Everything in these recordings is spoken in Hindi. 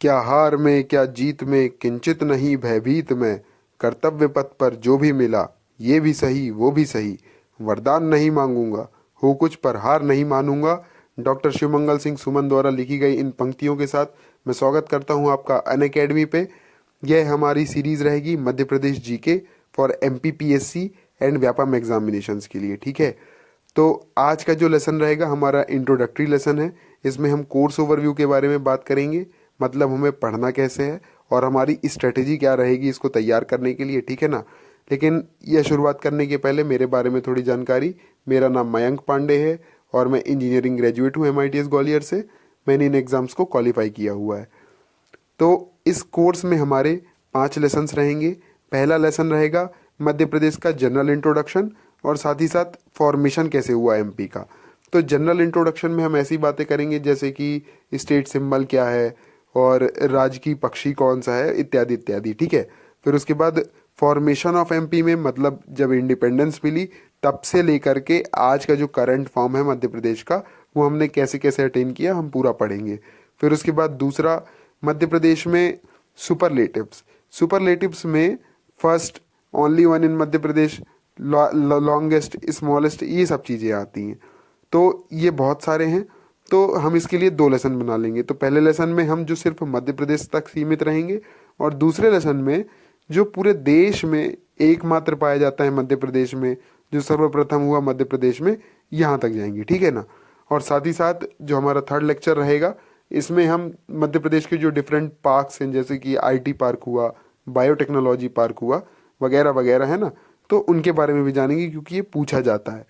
क्या हार में क्या जीत में किंचित नहीं भयभीत में, कर्तव्य पथ पर जो भी मिला ये भी सही वो भी सही, वरदान नहीं मांगूंगा हो कुछ पर हार नहीं मानूंगा। डॉक्टर शिवमंगल सिंह सुमन द्वारा लिखी गई इन पंक्तियों के साथ मैं स्वागत करता हूं आपका अनअकैडमी पे। यह हमारी सीरीज रहेगी Madhya Pradesh GK for MPPSC and Vyapam examinations के लिए, ठीक है। तो आज का जो लेसन रहेगा हमारा इंट्रोडक्टरी लेसन है। इसमें हम कोर्स ओवरव्यू के बारे में बात करेंगे, मतलब हमें पढ़ना कैसे है और हमारी स्ट्रेटेजी क्या रहेगी इसको तैयार करने के लिए, ठीक है ना। लेकिन यह शुरुआत करने के पहले मेरे बारे में थोड़ी जानकारी। मेरा नाम मयंक पांडे है और मैं इंजीनियरिंग ग्रेजुएट हूँ MITS ग्वालियर से। मैंने इन एग्ज़ाम्स को क्वालिफाई किया हुआ है। तो इस कोर्स में हमारे 5 लेसन्स रहेंगे। पहला लेसन रहेगा मध्य प्रदेश का जनरल इंट्रोडक्शन और साथ ही साथ फॉर्मेशन कैसे हुआ MP का। तो जनरल इंट्रोडक्शन में हम ऐसी बातें करेंगे जैसे कि स्टेट सिंबल क्या है और राजकीय पक्षी कौन सा है, इत्यादि इत्यादि, ठीक है। फिर उसके बाद फॉर्मेशन ऑफ MP में, मतलब जब इंडिपेंडेंस मिली तब से लेकर के आज का जो करंट फॉर्म है मध्य प्रदेश का, वो हमने कैसे कैसे अटेन किया हम पूरा पढ़ेंगे। फिर उसके बाद दूसरा, मध्य प्रदेश में सुपरलेटिव्स। सुपरलेटिव्स में first, only one in Madhya Pradesh, longest, smallest, ये सब चीज़ें आती हैं। तो ये बहुत सारे हैं, तो हम इसके लिए 2 लेसन बना लेंगे। तो पहले लेसन में हम जो सिर्फ मध्य प्रदेश तक सीमित रहेंगे और दूसरे लेसन में जो पूरे देश में एकमात्र पाया जाता है मध्य प्रदेश में, जो सर्वप्रथम हुआ मध्य प्रदेश में, यहाँ तक जाएंगे, ठीक है ना। और साथ ही साथ जो हमारा थर्ड लेक्चर रहेगा इसमें हम मध्य प्रदेश के जो डिफरेंट पार्क्स हैं, जैसे कि IT पार्क हुआ, बायोटेक्नोलॉजी पार्क हुआ, वगैरह वगैरह, है ना, तो उनके बारे में भी जानेंगे क्योंकि ये पूछा जाता है।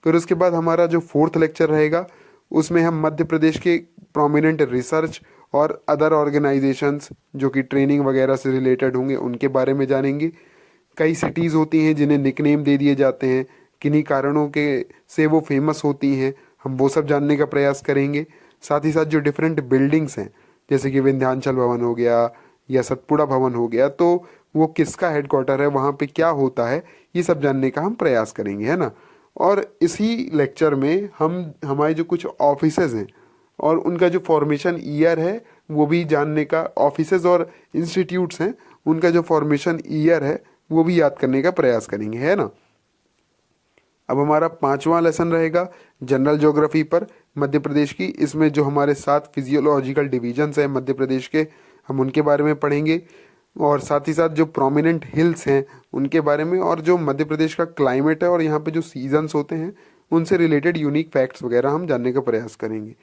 फिर उसके बाद हमारा जो फोर्थ लेक्चर रहेगा उसमें हम मध्य प्रदेश के प्रोमिनेंट रिसर्च और अदर ऑर्गेनाइजेशंस जो कि ट्रेनिंग वगैरह से रिलेटेड होंगे उनके बारे में जानेंगे। कई सिटीज़ होती हैं जिन्हें निकनेम दे दिए जाते हैं, किन्हीं कारणों के से वो फेमस होती हैं, हम वो सब जानने का प्रयास करेंगे। साथ ही साथ जो डिफरेंट बिल्डिंग्स हैं जैसे कि विंध्याचल भवन हो गया या सतपुड़ा भवन हो गया, तो वो किसका हेडक्वार्टर है, वहाँ पे क्या होता है, ये सब जानने का हम प्रयास करेंगे, है ना। और इसी लेक्चर में हम हमारे जो कुछ ऑफिसेज हैं और उनका जो फॉर्मेशन ईयर है वो भी जानने का, ऑफिसेज और इंस्टीट्यूट्स हैं उनका जो फॉर्मेशन ईयर है वो भी याद करने का प्रयास करेंगे, है ना। अब हमारा 5वां लेसन रहेगा जनरल ज्योग्राफी पर मध्य प्रदेश की। इसमें जो हमारे 7 फिजियोलॉजिकल डिवीजन्स हैं मध्य प्रदेश के, हम उनके बारे में पढ़ेंगे और साथ ही साथ जो प्रोमिनेंट हिल्स हैं उनके बारे में, और जो मध्य प्रदेश का क्लाइमेट है और यहाँ पे जो सीजन्स होते हैं उनसे रिलेटेड यूनिक फैक्ट्स वगैरह हम जानने का प्रयास करेंगे।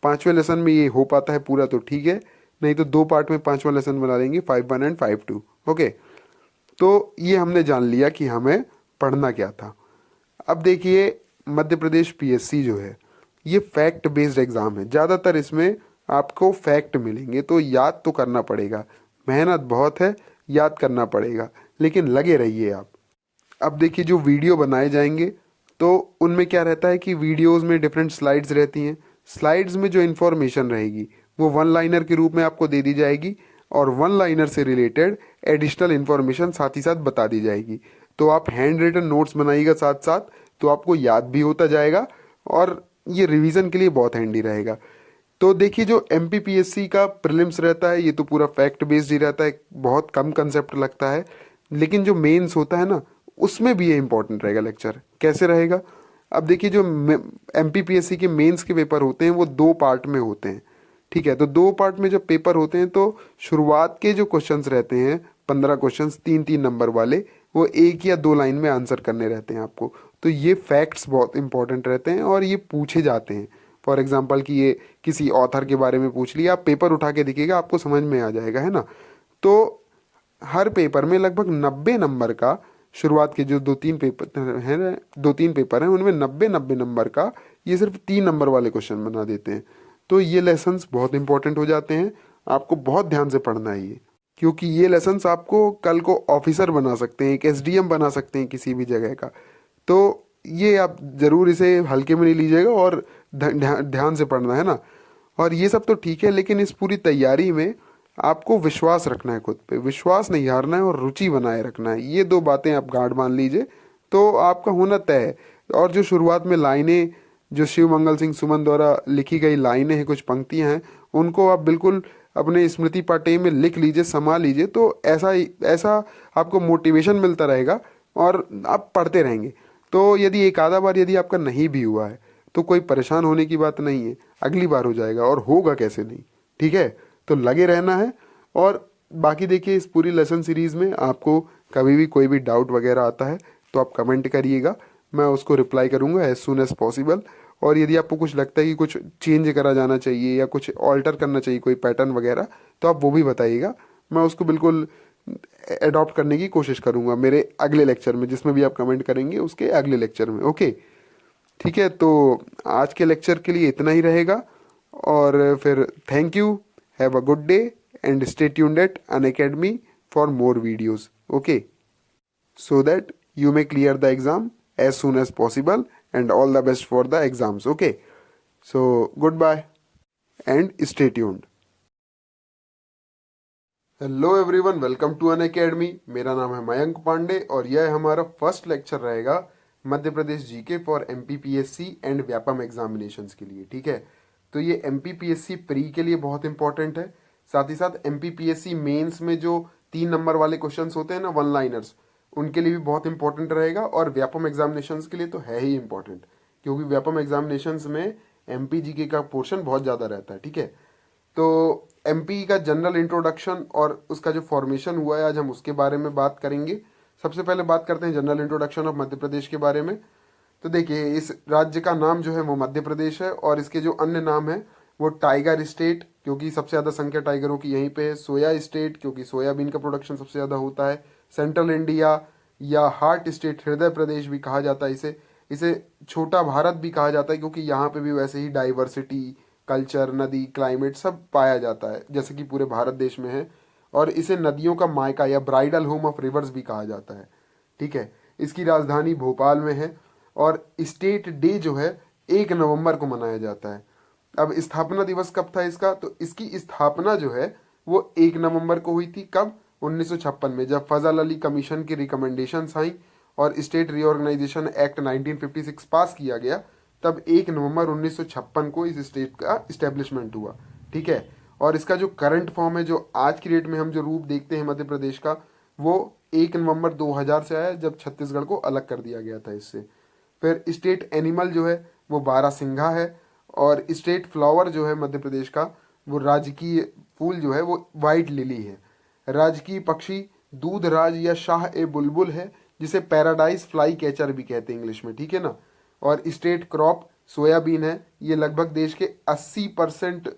5वें लेसन में ये हो पाता है पूरा तो ठीक है, नहीं तो 2 पार्ट में 5वां लेसन बना लेंगे, 5.1 एंड 5.2। ओके, तो ये हमने जान लिया कि हमें पढ़ना क्या था। अब देखिए मध्य प्रदेश PSC जो है ये फैक्ट बेस्ड एग्ज़ाम है, ज़्यादातर इसमें आपको फैक्ट मिलेंगे, तो याद तो करना पड़ेगा, मेहनत बहुत है, याद करना पड़ेगा, लेकिन लगे रहिए आप। अब देखिए जो वीडियो बनाए जाएंगे तो उनमें क्या रहता है कि वीडियोस में डिफरेंट स्लाइड्स रहती हैं। स्लाइड्स में जो इन्फॉर्मेशन रहेगी वो 1 लाइनर के रूप में आपको दे दी जाएगी और 1 लाइनर से रिलेटेड एडिशनल इन्फॉर्मेशन साथ ही साथ बता दी जाएगी। तो आप हैंड रिटन नोट्स बनाइएगा साथ साथ, तो आपको याद भी होता जाएगा और ये रिवीजन के लिए बहुत हैंडी रहेगा। तो देखिए जो MPPSC का प्रीलिम्स रहता है ये तो पूरा फैक्ट बेस्ड ही रहता है, बहुत कम कंसेप्ट लगता है, लेकिन जो मेंस होता है ना उसमें भी ये इंपॉर्टेंट रहेगा लेक्चर। कैसे रहेगा? अब देखिए जो MPPSC के मेंस के पेपर होते हैं वो 2 पार्ट में होते हैं, ठीक है। तो 2 पार्ट में जब पेपर होते हैं तो शुरुआत के जो क्वेश्चंस रहते हैं 15 क्वेश्चंस 3-3 नंबर वाले, वो 1 या 2 लाइन में आंसर करने रहते हैं आपको। तो ये फैक्ट्स बहुत इंपॉर्टेंट रहते हैं और ये पूछे जाते हैं। फॉर एग्जाम्पल कि ये किसी ऑथर के बारे में पूछ लिया, आप पेपर उठा के देखिएगा आपको समझ में आ जाएगा, है ना। तो हर पेपर में लगभग 90 नंबर का, शुरुआत के जो 2-3 पेपर हैं 2-3 पेपर हैं उनमें 90 नंबर का ये सिर्फ 3 नंबर वाले क्वेश्चन बना देते हैं। तो ये लेसन्स बहुत इंपॉर्टेंट हो जाते हैं, आपको बहुत ध्यान से पढ़ना है ये, क्योंकि ये लेसन्स आपको कल को ऑफिसर बना सकते हैं, एक SDM बना सकते हैं किसी भी जगह का। तो ये आप ज़रूर इसे हल्के में नहीं लीजिएगा और ध्यान से पढ़ना है ना। और ये सब तो ठीक है, लेकिन इस पूरी तैयारी में आपको विश्वास रखना है, खुद पे विश्वास नहीं हारना है और रुचि बनाए रखना है। ये 2 बातें आप गांठ बांध लीजिए तो आपका होना तय है। और जो शुरुआत में लाइनें, जो शिवमंगल सिंह सुमन द्वारा लिखी गई लाइनें हैं, कुछ पंक्तियां हैं, उनको आप बिल्कुल अपने स्मृति पाटे में लिख लीजिए, संभाल लीजिए, तो ऐसा आपको मोटिवेशन मिलता रहेगा और आप पढ़ते रहेंगे। तो यदि एक आधा बार यदि आपका नहीं भी हुआ है तो कोई परेशान होने की बात नहीं है, अगली बार हो जाएगा, और होगा कैसे नहीं। ठीक है, तो लगे रहना है। और बाकी देखिए, इस पूरी लेसन सीरीज में आपको कभी भी कोई भी डाउट वगैरह आता है तो आप कमेंट करिएगा, मैं उसको रिप्लाई करूंगा एज सुन एज पॉसिबल। और यदि आपको कुछ लगता है कि कुछ चेंज करा जाना चाहिए या कुछ ऑल्टर करना चाहिए, कोई पैटर्न वगैरह, तो आप वो भी बताइएगा, मैं उसको बिल्कुल अडॉप्ट करने की कोशिश करूंगा मेरे अगले लेक्चर में, जिसमें भी आप कमेंट करेंगे उसके अगले लेक्चर में। ओके, ठीक है, तो आज के लेक्चर के लिए इतना ही रहेगा, और फिर thank you, have a good day and stay tuned at Unacademy for more videos, okay, so that you may clear the exam as soon as possible, and all the best for the exams. Okay, so goodbye and stay tuned. Hello everyone, welcome to Unacademy. मेरा नाम है मयंक पांडे और यह हमारा फर्स्ट लेक्चर रहेगा Madhya Pradesh GK for MPPSC and Vyapam examinations के लिए। ठीक है, तो ये एमपीपीएससी प्री के लिए बहुत इंपॉर्टेंट है, साथ ही साथ एमपीपीएससी मेंस में जो 3 नंबर वाले क्वेश्चंस होते हैं ना, वन लाइनर्स, उनके लिए भी बहुत इंपॉर्टेंट रहेगा, और व्यापम एग्जामिनेशंस के लिए तो है ही इंपॉर्टेंट, क्योंकि व्यापम एग्जामिनेशंस में एमपी जीके का पोर्शन बहुत ज़्यादा रहता है। ठीक है, तो एमपी का जनरल इंट्रोडक्शन और उसका जो फॉर्मेशन हुआ है, आज हम उसके बारे में बात करेंगे। सबसे पहले बात करते हैं general introduction of Madhya Pradesh के बारे में। तो देखिए, इस राज्य का नाम जो है वो मध्य प्रदेश है, और इसके जो अन्य नाम है वो टाइगर स्टेट, क्योंकि सबसे ज़्यादा संख्या टाइगरों की यहीं पे है, सोया स्टेट, क्योंकि सोयाबीन का प्रोडक्शन सबसे ज़्यादा होता है, सेंट्रल इंडिया या हार्ट स्टेट, हृदय प्रदेश भी कहा जाता है इसे इसे छोटा भारत भी कहा जाता है, क्योंकि यहाँ पे भी वैसे ही डाइवर्सिटी, कल्चर, नदी, क्लाइमेट सब पाया जाता है जैसे कि पूरे भारत देश में है। और इसे नदियों का मायका या ब्राइडल होम ऑफ रिवर्स भी कहा जाता है। ठीक है, इसकी राजधानी भोपाल में है, और स्टेट डे जो है 1 नवंबर को मनाया जाता है। अब स्थापना दिवस कब था इसका, तो इसकी स्थापना जो है वो 1 नवंबर को हुई थी। कब? 1956 में, जब फजल अली कमीशन की रिकमेंडेशन आई और स्टेट रीऑर्गेनाइजेशन एक्ट 1956 पास किया गया, तब 1 नवंबर 1956 को इस स्टेट का इस्टेब्लिशमेंट हुआ। ठीक है, और इसका जो करंट फॉर्म है, जो आज की डेट में हम जो रूप देखते हैं मध्य प्रदेश का, वो 1 नवंबर 2000 से आया, जब छत्तीसगढ़ को अलग कर दिया गया था इससे। फिर स्टेट एनिमल जो है वो बारहसिंघा है, और स्टेट फ्लावर जो है मध्य प्रदेश का, वो राजकीय फूल जो है वो वाइट लिली है। राजकीय पक्षी दूधराज या शाह ए बुलबुल है, जिसे पैराडाइज फ्लाई कैचर भी कहते हैं इंग्लिश में। ठीक है ना। और स्टेट क्रॉप सोयाबीन है, ये लगभग देश के 80%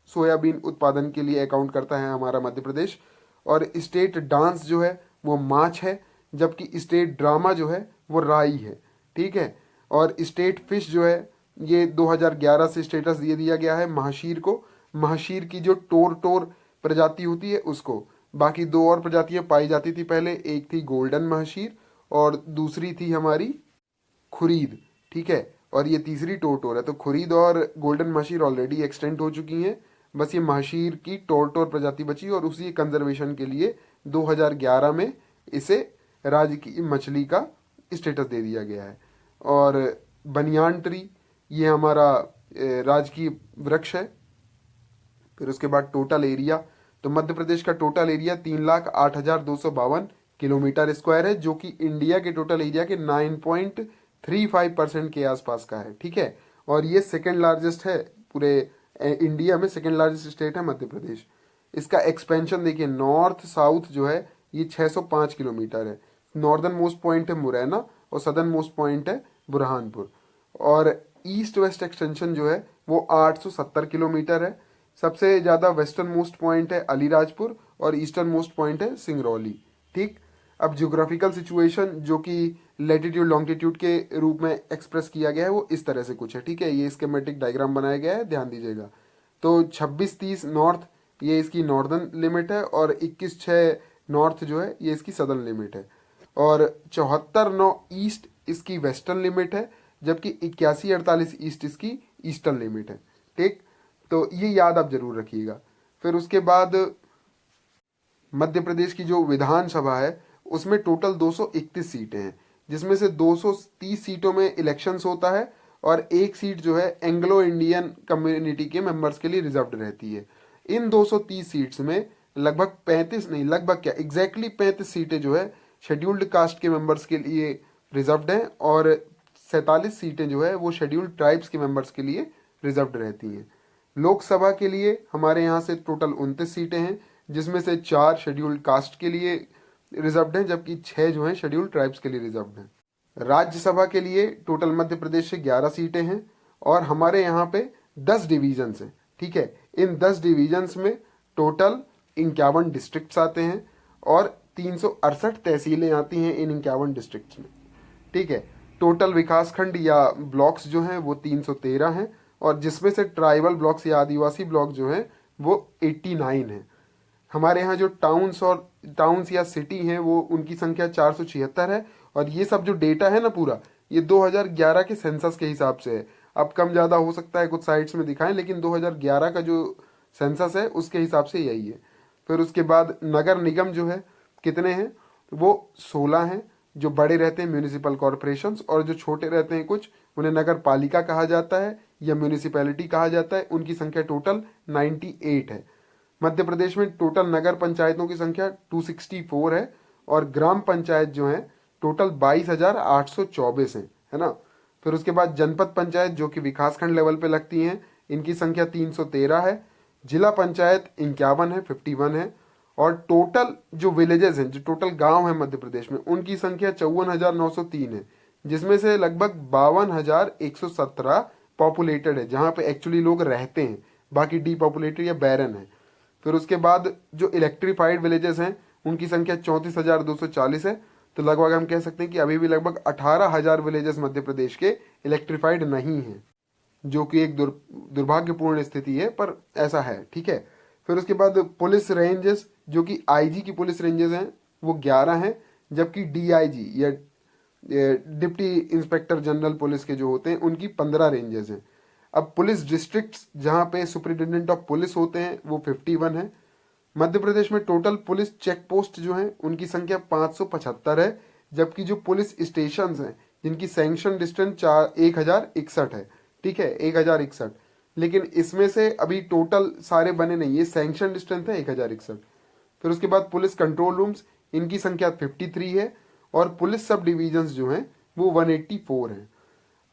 सोयाबीन उत्पादन के लिए अकाउंट करता है हमारा मध्य प्रदेश। और स्टेट डांस जो है वो माछ है, जबकि स्टेट ड्रामा जो है वो राई है। ठीक है, और स्टेट फिश जो है ये 2011 से स्टेटस दे दिया गया है महाशीर को। महाशीर की जो टोर प्रजाति होती है उसको, बाकी 2 और प्रजातियां पाई जाती थी पहले, एक थी गोल्डन महाशीर और दूसरी थी हमारी खुरीद। ठीक है, और ये तीसरी टोर है। तो खुरीद और गोल्डन महाशीर ऑलरेडी एक्सटेंट हो चुकी हैं, बस ये महाशीर की टोर प्रजाति बची, और उसी कंजर्वेशन के लिए 2011 में इसे राज्य की मछली का स्टेटस दे दिया गया है। और बनियान ट्री ये हमारा राजकीय वृक्ष है। फिर उसके बाद टोटल एरिया, तो मध्य प्रदेश का टोटल एरिया 3,08,252 किलोमीटर स्क्वायर है, जो कि इंडिया के टोटल एरिया के 9.35% के आसपास का है। ठीक है, और ये सेकेंड लार्जेस्ट है पूरे इंडिया में, सेकेंड लार्जेस्ट स्टेट है मध्य प्रदेश। इसका एक्सपेंशन देखिए, नॉर्थ साउथ जो है ये 605 किलोमीटर है। नॉर्दर्न मोस्ट पॉइंट है मुरैना और सदर्न मोस्ट पॉइंट है बुरहानपुर। और ईस्ट वेस्ट एक्सटेंशन जो है वो 870 किलोमीटर है। सबसे ज्यादा वेस्टर्न मोस्ट पॉइंट है अलीराजपुर और ईस्टर्न मोस्ट पॉइंट है सिंगरौली। ठीक, अब ज्योग्राफिकल सिचुएशन जो कि लैटिट्यूड लॉन्गिट्यूड के रूप में एक्सप्रेस किया गया है वो इस तरह से कुछ है। ठीक है, ये स्कीमेटिक डायग्राम बनाया गया है, ध्यान दीजिएगा। तो 26-30 नॉर्थ ये इसकी नॉर्दर्न लिमिट है, और 21-6 नॉर्थ जो है ये इसकी सदर्न लिमिट है, और 74-9 ईस्ट इसकी वेस्टर्न लिमिट है, जबकि 81-48 ईस्ट इसकी ईस्टर्न लिमिट है। ठीक, तो ये याद आप जरूर रखिएगा। फिर उसके बाद मध्य प्रदेश की जो विधानसभा है उसमें टोटल 231 सीटें हैं, जिसमें से 230 सीटों में इलेक्शंस होता है, और एक सीट जो है एंग्लो इंडियन कम्युनिटी के मेंबर्स के लिए रिजर्व्ड रहती है। इन 230 सीट्स में लगभग 35 नहीं, लगभग क्या एग्जैक्टली 35 सीटें जो है शेड्यूल्ड कास्ट के मेंबर्स के लिए रिजर्व्ड हैं और 47 सीटें जो है वो शेड्यूल्ड ट्राइब्स के मेंबर्स के लिए रिजर्व्ड रहती हैं। लोकसभा के लिए हमारे यहाँ से टोटल 29 सीटें हैं, जिसमें से 4 शेड्यूल्ड कास्ट के लिए रिजर्व्ड हैं, जबकि 6 जो हैं शेड्यूल्ड ट्राइब्स के लिए रिजर्व्ड हैं। राज्यसभा के लिए टोटल मध्य प्रदेश से 11 सीटें हैं और हमारे यहाँ पे 10 डिवीजन्स हैं। ठीक है, इन 10 डिवीजन्स में टोटल 51 डिस्ट्रिक्ट्स आते हैं और 368 तहसीलें आती हैं इन 51 डिस्ट्रिक्ट्स में। ठीक है, टोटल विकासखंड या ब्लॉक्स जो हैं वो 313 हैं और जिसमें से ट्राइबल ब्लॉक्स या आदिवासी ब्लॉक जो हैं वो 89 हैं। हमारे यहाँ जो टाउन्स या सिटी हैं वो उनकी संख्या 476 है और ये सब जो डेटा है ना पूरा, ये 2011 के सेंसस के हिसाब से है। अब कम ज़्यादा हो सकता है, कुछ साइट्स में दिखाएं, लेकिन 2011 का जो सेंसस है उसके हिसाब से यही है। फिर उसके बाद नगर निगम जो है कितने हैं, वो 16 हैं, जो बड़े रहते हैं म्यूनिसिपल कॉरपोरेशंस, और जो छोटे रहते हैं कुछ उन्हें नगर पालिका कहा जाता है या म्यूनिसिपैलिटी कहा जाता है। उनकी संख्या टोटल 98 है। मध्य प्रदेश में टोटल नगर पंचायतों की संख्या 264 है और ग्राम पंचायत जो है टोटल 22,824 है ना। फिर उसके बाद जनपद पंचायत जो कि विकासखंड लेवल पे लगती हैं, इनकी संख्या 313 है। जिला पंचायत 51 है, 51 है। और टोटल जो विलेजेस हैं, जो टोटल गांव है मध्य प्रदेश में, उनकी संख्या 54,903 है, जिसमें से लगभग 52,117 पॉपुलेटेड है, जहां पे एक्चुअली लोग रहते हैं, बाकी डीपॉपुलेटेड या बैरन है। फिर उसके बाद जो इलेक्ट्रीफाइड विलेजेस हैं उनकी संख्या 34,240 है। तो लगभग हम कह सकते हैं कि अभी भी लगभग 18,000 विलेजेस मध्य प्रदेश के इलेक्ट्रीफाइड नहीं हैं, जो कि एक दुर्भाग्यपूर्ण स्थिति है, पर ऐसा है। ठीक है, फिर उसके बाद पुलिस रेंजेस, जो कि आईजी की पुलिस रेंजेस हैं, वो 11 हैं, जबकि डीआईजी या डिप्टी इंस्पेक्टर जनरल पुलिस के जो होते हैं उनकी 15 रेंजेस हैं। अब पुलिस डिस्ट्रिक्ट्स जहां पे सुपरिटेंडेंट ऑफ पुलिस होते हैं वो 51 है। मध्य प्रदेश में टोटल पुलिस चेक पोस्ट जो है उनकी संख्या 575 है, जबकि जो पुलिस स्टेशन हैं जिनकी सैंक्शन डिस्टेंस 1061 है। ठीक है, 1061, लेकिन इसमें से अभी टोटल सारे बने नहीं, ये सैंक्शन डिस्टेंस है 1061। फिर उसके बाद पुलिस कंट्रोल रूम्स, इनकी संख्या 53 है और पुलिस सब डिविजन्स जो हैं वो 184 हैं।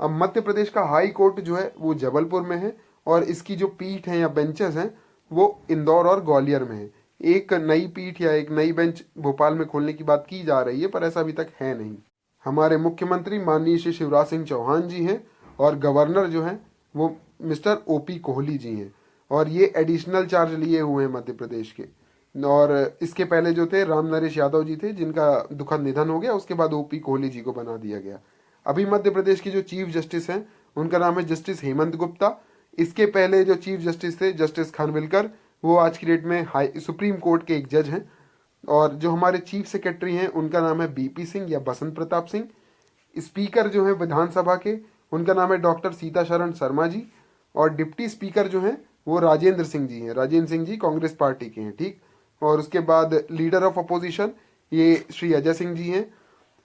अब मध्य प्रदेश का हाई कोर्ट जो है वो जबलपुर में है और इसकी जो पीठ है या बेंचेस हैं वो इंदौर और ग्वालियर में है। एक नई पीठ या एक नई बेंच भोपाल में खोलने की बात की जा रही है, पर ऐसा अभी तक है नहीं। हमारे मुख्यमंत्री माननीय श्री शिवराज सिंह चौहान जी हैं और गवर्नर जो हैं वो मिस्टर ओपी कोहली जी हैं और ये एडिशनल चार्ज लिए हुए हैं मध्य प्रदेश के। और इसके पहले जो थे राम नरेश यादव जी थे, जिनका दुखद निधन हो गया, उसके बाद ओपी कोहली जी को बना दिया गया। अभी मध्य प्रदेश की जो चीफ जस्टिस हैं उनका नाम है जस्टिस हेमंत गुप्ता। इसके पहले जो चीफ जस्टिस थे जस्टिस खानविलकर, वो आज की डेट में सुप्रीम कोर्ट के एक जज हैं। और जो हमारे चीफ सेक्रेटरी हैं उनका नाम है बीपी सिंह या बसंत प्रताप सिंह। स्पीकर जो है विधानसभा के, उनका नाम है डॉक्टर सीता शरण शर्मा जी। और डिप्टी स्पीकर जो हैं वो राजेंद्र सिंह जी हैं। राजेंद्र सिंह जी कांग्रेस पार्टी के हैं। ठीक, और उसके बाद लीडर ऑफ अपोजिशन ये श्री अजय सिंह जी हैं।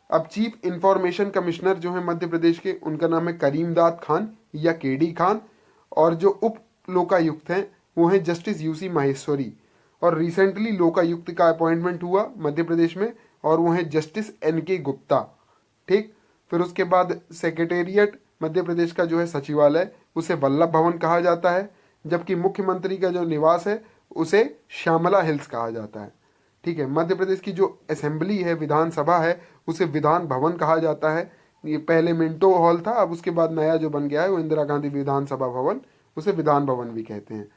अब चीफ इंफॉर्मेशन कमिश्नर जो है मध्य प्रदेश के, उनका नाम है करीमदाद खान या केडी खान। और जो उप लोकायुक्त हैं वो हैं जस्टिस यूसी माहेश्वरी। और रिसेंटली लोकायुक्त का अपॉइंटमेंट हुआ मध्य प्रदेश में और वो हैं जस्टिस एनके गुप्ता। ठीक, फिर उसके बाद सेक्रेटेरिएट मध्य प्रदेश का जो है सचिवालय, उसे वल्लभ भवन कहा जाता है, जबकि मुख्यमंत्री का जो निवास है उसे श्यामला हिल्स कहा जाता है। ठीक है, मध्य प्रदेश की जो असेंबली है, विधानसभा है, उसे विधान भवन कहा जाता है। ये पहले मिंटो हॉल था, अब उसके बाद नया जो बन गया है वो इंदिरा गांधी विधानसभा भवन, उसे विधान भवन भी कहते हैं।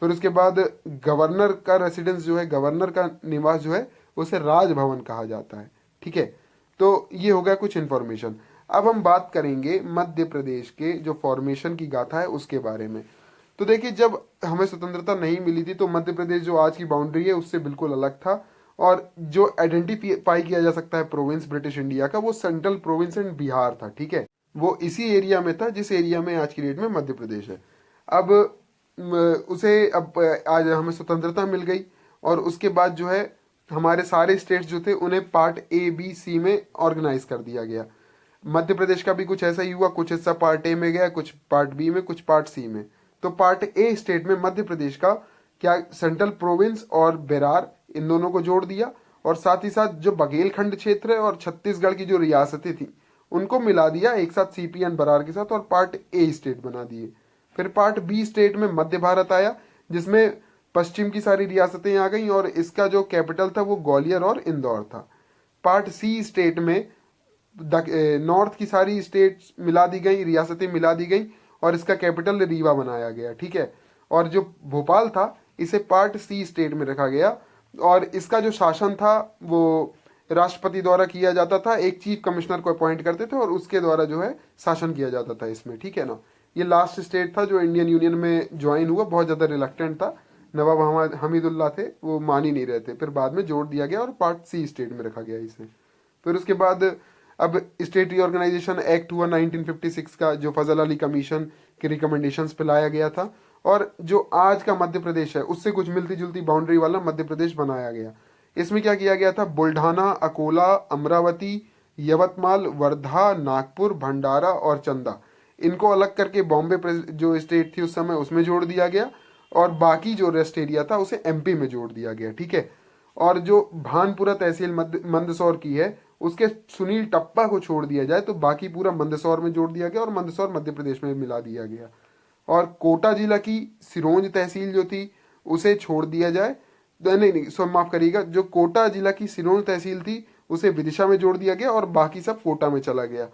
फिर उसके बाद गवर्नर का रेसिडेंस जो है, गवर्नर का निवास जो है, उसे राजभवन कहा जाता है। ठीक है, तो ये हो गया कुछ इन्फॉर्मेशन। अब हम बात करेंगे मध्य प्रदेश के जो फॉर्मेशन की गाथा है उसके बारे में। तो देखिए, जब हमें स्वतंत्रता नहीं मिली थी तो मध्य प्रदेश जो आज की बाउंड्री है उससे बिल्कुल अलग था। और जो आइडेंटिफाई किया जा सकता है प्रोविंस ब्रिटिश इंडिया का, वो सेंट्रल प्रोविंस एंड बिहार था। ठीक है, वो इसी एरिया में था जिस एरिया में आज की डेट में मध्य प्रदेश है। अब आज हमें स्वतंत्रता मिल गई और उसके बाद जो है हमारे सारे स्टेट्स जो थे उन्हें पार्ट ए बी सी में ऑर्गेनाइज कर दिया गया। मध्य प्रदेश का भी कुछ ऐसा ही हुआ, कुछ हिस्सा पार्ट ए में गया, कुछ पार्ट बी में, कुछ पार्ट सी में। तो पार्ट ए स्टेट में मध्य प्रदेश का क्या सेंट्रल प्रोविंस और बेरार इन दोनों को जोड़ दिया, और साथ ही साथ जो बघेलखंड क्षेत्र है और छत्तीसगढ़ की जो रियासतें थी उनको मिला दिया एक साथ सीपीएन बरार के साथ, और पार्ट ए स्टेट बना दिए। फिर पार्ट बी स्टेट में मध्य भारत आया, जिसमें पश्चिम की सारी रियासतें आ गई, और इसका जो कैपिटल था वो ग्वालियर और इंदौर था। पार्ट सी स्टेट में नॉर्थ की सारी स्टेट्स मिला दी गई, रियासतें मिला दी गई, और इसका कैपिटल रीवा बनाया गया, ठीक है। और जो भोपाल था इसे पार्ट सी स्टेट में रखा गया, और इसका जो शासन था वो राष्ट्रपति द्वारा किया जाता था, एक चीफ कमिश्नर को अपॉइंट करते थे और उसके द्वारा जो है शासन किया जाता था इसमें, ठीक है ना। ये लास्ट स्टेट था जो इंडियन यूनियन में ज्वाइन हुआ, बहुत ज्यादा रिलक्टेंट था, नवाब हमीदुल्ला थे, वो मान ही नहीं रहे थे, फिर बाद में जोड़ दिया गया और पार्ट सी स्टेट में रखा गया इसे। फिर उसके बाद अब स्टेट रीऑर्गेनाइजेशन एक्ट हुआ 1956 का, जो फजल अली कमीशन के रिकमेंडेशंस पे लाया गया था, और जो आज का मध्य प्रदेश है उससे कुछ मिलती जुलती बाउंड्री वाला मध्य प्रदेश बनाया गया। इसमें क्या किया गया था, बुल्ढाना, अकोला, अमरावती, यवतमाल, वर्धा, नागपुर, भंडारा और चंदा, इनको अलग करके बॉम्बे जो स्टेट थी उस समय उसमें जोड़ दिया गया, और बाकी जो रेस्ट एरिया था उसे एमपी में जोड़ दिया गया, ठीक है। और जो भानपुरा तहसील मंदसौर की है उसके सुनील टप्पा को छोड़ दिया जाए तो बाकी पूरा मंदसौर में जोड़ दिया गया, और मंदसौर मध्य प्रदेश में मिला दिया गया। और कोटा जिला की सिरोंज तहसील जो थी उसे छोड़ दिया जाए, नहीं नहीं सो माफ करिएगा, जो कोटा जिला की सिरोंज तहसील थी उसे विदिशा में जोड़ दिया गया, और बाकी सब कोटा में चला गया,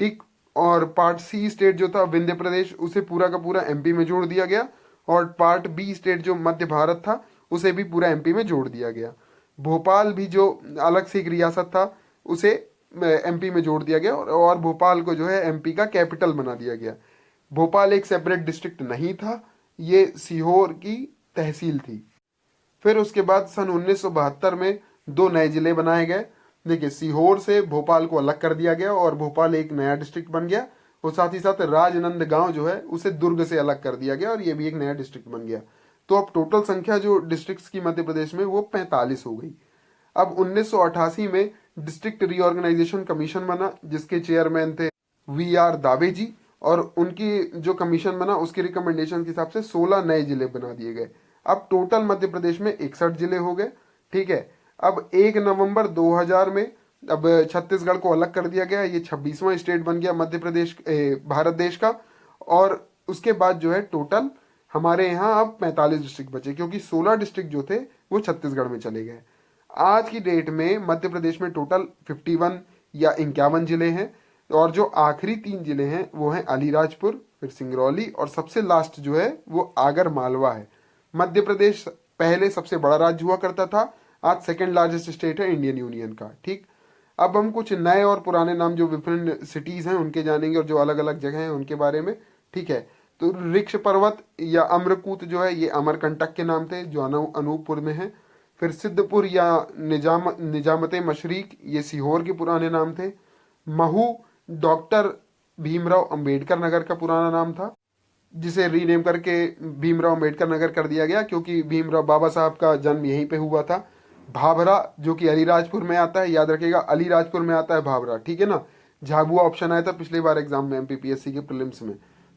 ठीक। और पार्ट सी स्टेट जो था विंध्य प्रदेश उसे पूरा का पूरा एमपी में जोड़ दिया गया, और पार्ट बी स्टेट जो मध्य भारत था उसे भी पूरा एमपी में जोड़ दिया गया। भोपाल भी जो अलग से एक रियासत था उसे एमपी में जोड़ दिया गया, और भोपाल को जो है एमपी का कैपिटल बना दिया गया। भोपाल एक सेपरेट डिस्ट्रिक्ट नहीं था, ये सीहोर की तहसील थी। फिर उसके बाद सन 1972 में दो नए जिले बनाए गए। देखिए, सीहोर से भोपाल को अलग कर दिया गया और भोपाल एक नया डिस्ट्रिक्ट बन गया, और साथ ही साथ राजनंदगांव जो है उसे दुर्ग से अलग कर दिया गया और ये भी एक नया डिस्ट्रिक्ट बन गया। तो अब टोटल संख्या जो डिस्ट्रिक्ट्स की मध्य प्रदेश में वो 45 हो गई। अब 1988 में डिस्ट्रिक्ट रीऑर्गेनाइजेशन कमीशन बना, जिसके चेयरमैन थे वी.आर. दावे जी, और उनकी जो कमीशन बना उसके रिकमेंडेशन के हिसाब से 16 नए जिले बना दिए गए। अब टोटल मध्य प्रदेश में 61 जिले हो गए, ठीक है। अब 1 नवंबर 2000 में अब छत्तीसगढ़ को अलग कर दिया गया, ये 26वां स्टेट बन गया मध्य प्रदेश भारत देश का। और उसके बाद जो है टोटल हमारे यहाँ अब 45 डिस्ट्रिक्ट बचे, क्योंकि 16 डिस्ट्रिक्ट जो थे वो छत्तीसगढ़ में चले गए। आज की डेट में मध्य प्रदेश में टोटल 51 या 51 जिले हैं, और जो आखिरी 3 जिले हैं वो हैं अलीराजपुर, फिर सिंगरौली, और सबसे लास्ट जो है वो आगर मालवा है। मध्य प्रदेश पहले सबसे बड़ा राज्य हुआ करता था, आज सेकेंड लार्जेस्ट स्टेट है इंडियन यूनियन का, ठीक। अब हम कुछ नए और पुराने नाम जो विभिन्न सिटीज हैं उनके जानेंगे, और जो अलग अलग जगह हैं उनके बारे में, ठीक है। तो ऋक्ष पर्वत या अम्रकूट जो है ये अमरकंटक के नाम थे, जो अनूपपुर में है। फिर सिद्धपुर या निजामते मशरीक, ये सीहोर के पुराने नाम थे। महू डॉक्टर भीमराव अंबेडकर नगर का पुराना नाम था, जिसे रीनेम करके भीमराव अंबेडकर नगर कर दिया गया, क्योंकि भीमराव बाबा साहब का जन्म यहीं पे हुआ था। भाभरा जो कि अलीराजपुर में आता है, याद रखिएगा अलीराजपुर में आता है भाभरा, ठीक है ना। झाबुआ ऑप्शन आया था पिछली बार एग्जाम में एमपीपीएससी के प्रीलिम्स में।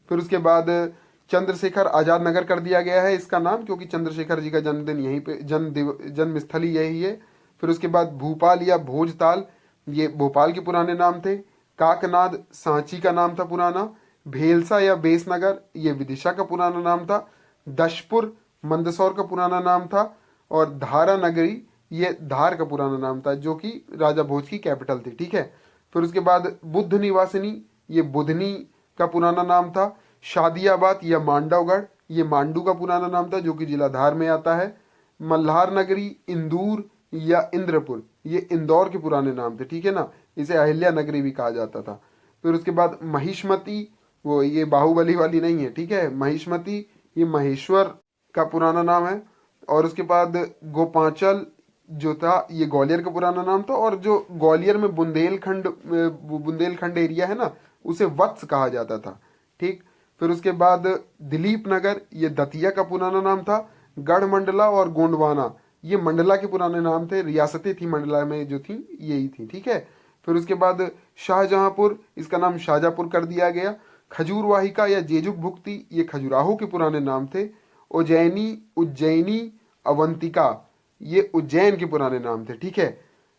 फिर उसके बाद चंद्रशेखर आजाद नगर कर दिया गया है इसका नाम, क्योंकि चंद्रशेखर जी का जन्मदिन यहीं पे, जन्म स्थल ही यही है। फिर उसके बाद भूपाल या भोजताल, ये भोपाल के पुराने नाम थे। काकनाद सांची का नाम था पुराना। भेलसा या बेसनगर, ये विदिशा का पुराना नाम था। दशपुर मंदसौर का पुराना नाम था, और धारा नगरी ये धार का पुराना नाम था, जो कि राजा भोज की कैपिटल थी, ठीक है। फिर उसके बाद बुद्ध निवासिनी, ये बुधनी का पुराना नाम था। शादियाबाद या मांडवगढ़, ये मांडू का पुराना नाम था, जो कि जिला धार में आता है। मल्हार नगरी, इंदूर या इंद्रपुर, ये इंदौर के पुराने नाम थे, ठीक है ना। इसे अहिल्या नगरी भी कहा जाता था। फिर उसके बाद महिष्मती, वो ये बाहुबली वाली नहीं है, ठीक है। महिष्मती ये महेश्वर का पुराना नाम है। और उसके बाद गोपांचल जो था ये ग्वालियर का पुराना नाम था, और जो ग्वालियर में बुंदेलखंड एरिया है ना उसे वत्स कहा जाता था, ठीक। फिर उसके बाद दिलीप नगर, ये दतिया का पुराना नाम था। गढ़मंडला और गोंडवाना, ये मंडला के पुराने नाम थे, रियासतें थी मंडला में जो थी यही थी, ठीक है। फिर उसके बाद शाहजहांपुर, इसका नाम शाहजहांपुर कर दिया गया। खजूर वाहिका या जेजुक भुक्ति, ये खजुराहो के पुराने नाम थे। उज्जैनी, उज्जैनी, अवंतिका, ये उज्जैन के पुराने नाम थे, ठीक है।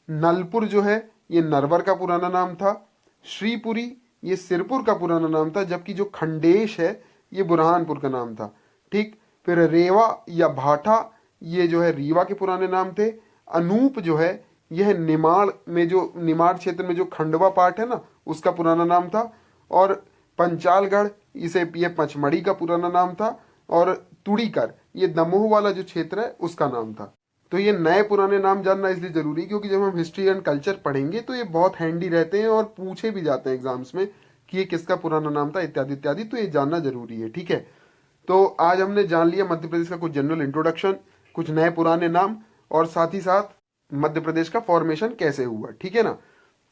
नलपुर जो है ये नरवर का पुराना नाम था। श्रीपुरी ये सिरपुर का पुराना नाम था, जबकि जो खंडेश है ये बुरहानपुर का नाम था, ठीक। फिर रेवा या भाठा ये जो है रीवा के पुराने नाम थे। अनूप जो है यह निमाड़ में, जो निमाड़ क्षेत्र में जो खंडवा पार्ट है ना, उसका पुराना नाम था। और पंचालगढ़ इसे ये पचमढ़ी का पुराना नाम था। और तुड़ीकर ये दमोह वाला जो क्षेत्र है उसका नाम था। तो ये नए पुराने नाम जानना इसलिए जरूरी है क्योंकि जब हम हिस्ट्री एंड कल्चर पढ़ेंगे तो ये बहुत हैंडी रहते हैं और पूछे भी जाते हैं एग्जाम्स में कि ये किसका पुराना नाम था, इत्यादि इत्यादि, तो ये जानना जरूरी है, ठीक है। तो आज हमने जान लिया मध्य प्रदेश का कुछ जनरल इंट्रोडक्शन, कुछ नए पुराने नाम, और साथ ही साथ मध्य प्रदेश का फॉर्मेशन कैसे हुआ, ठीक है ना।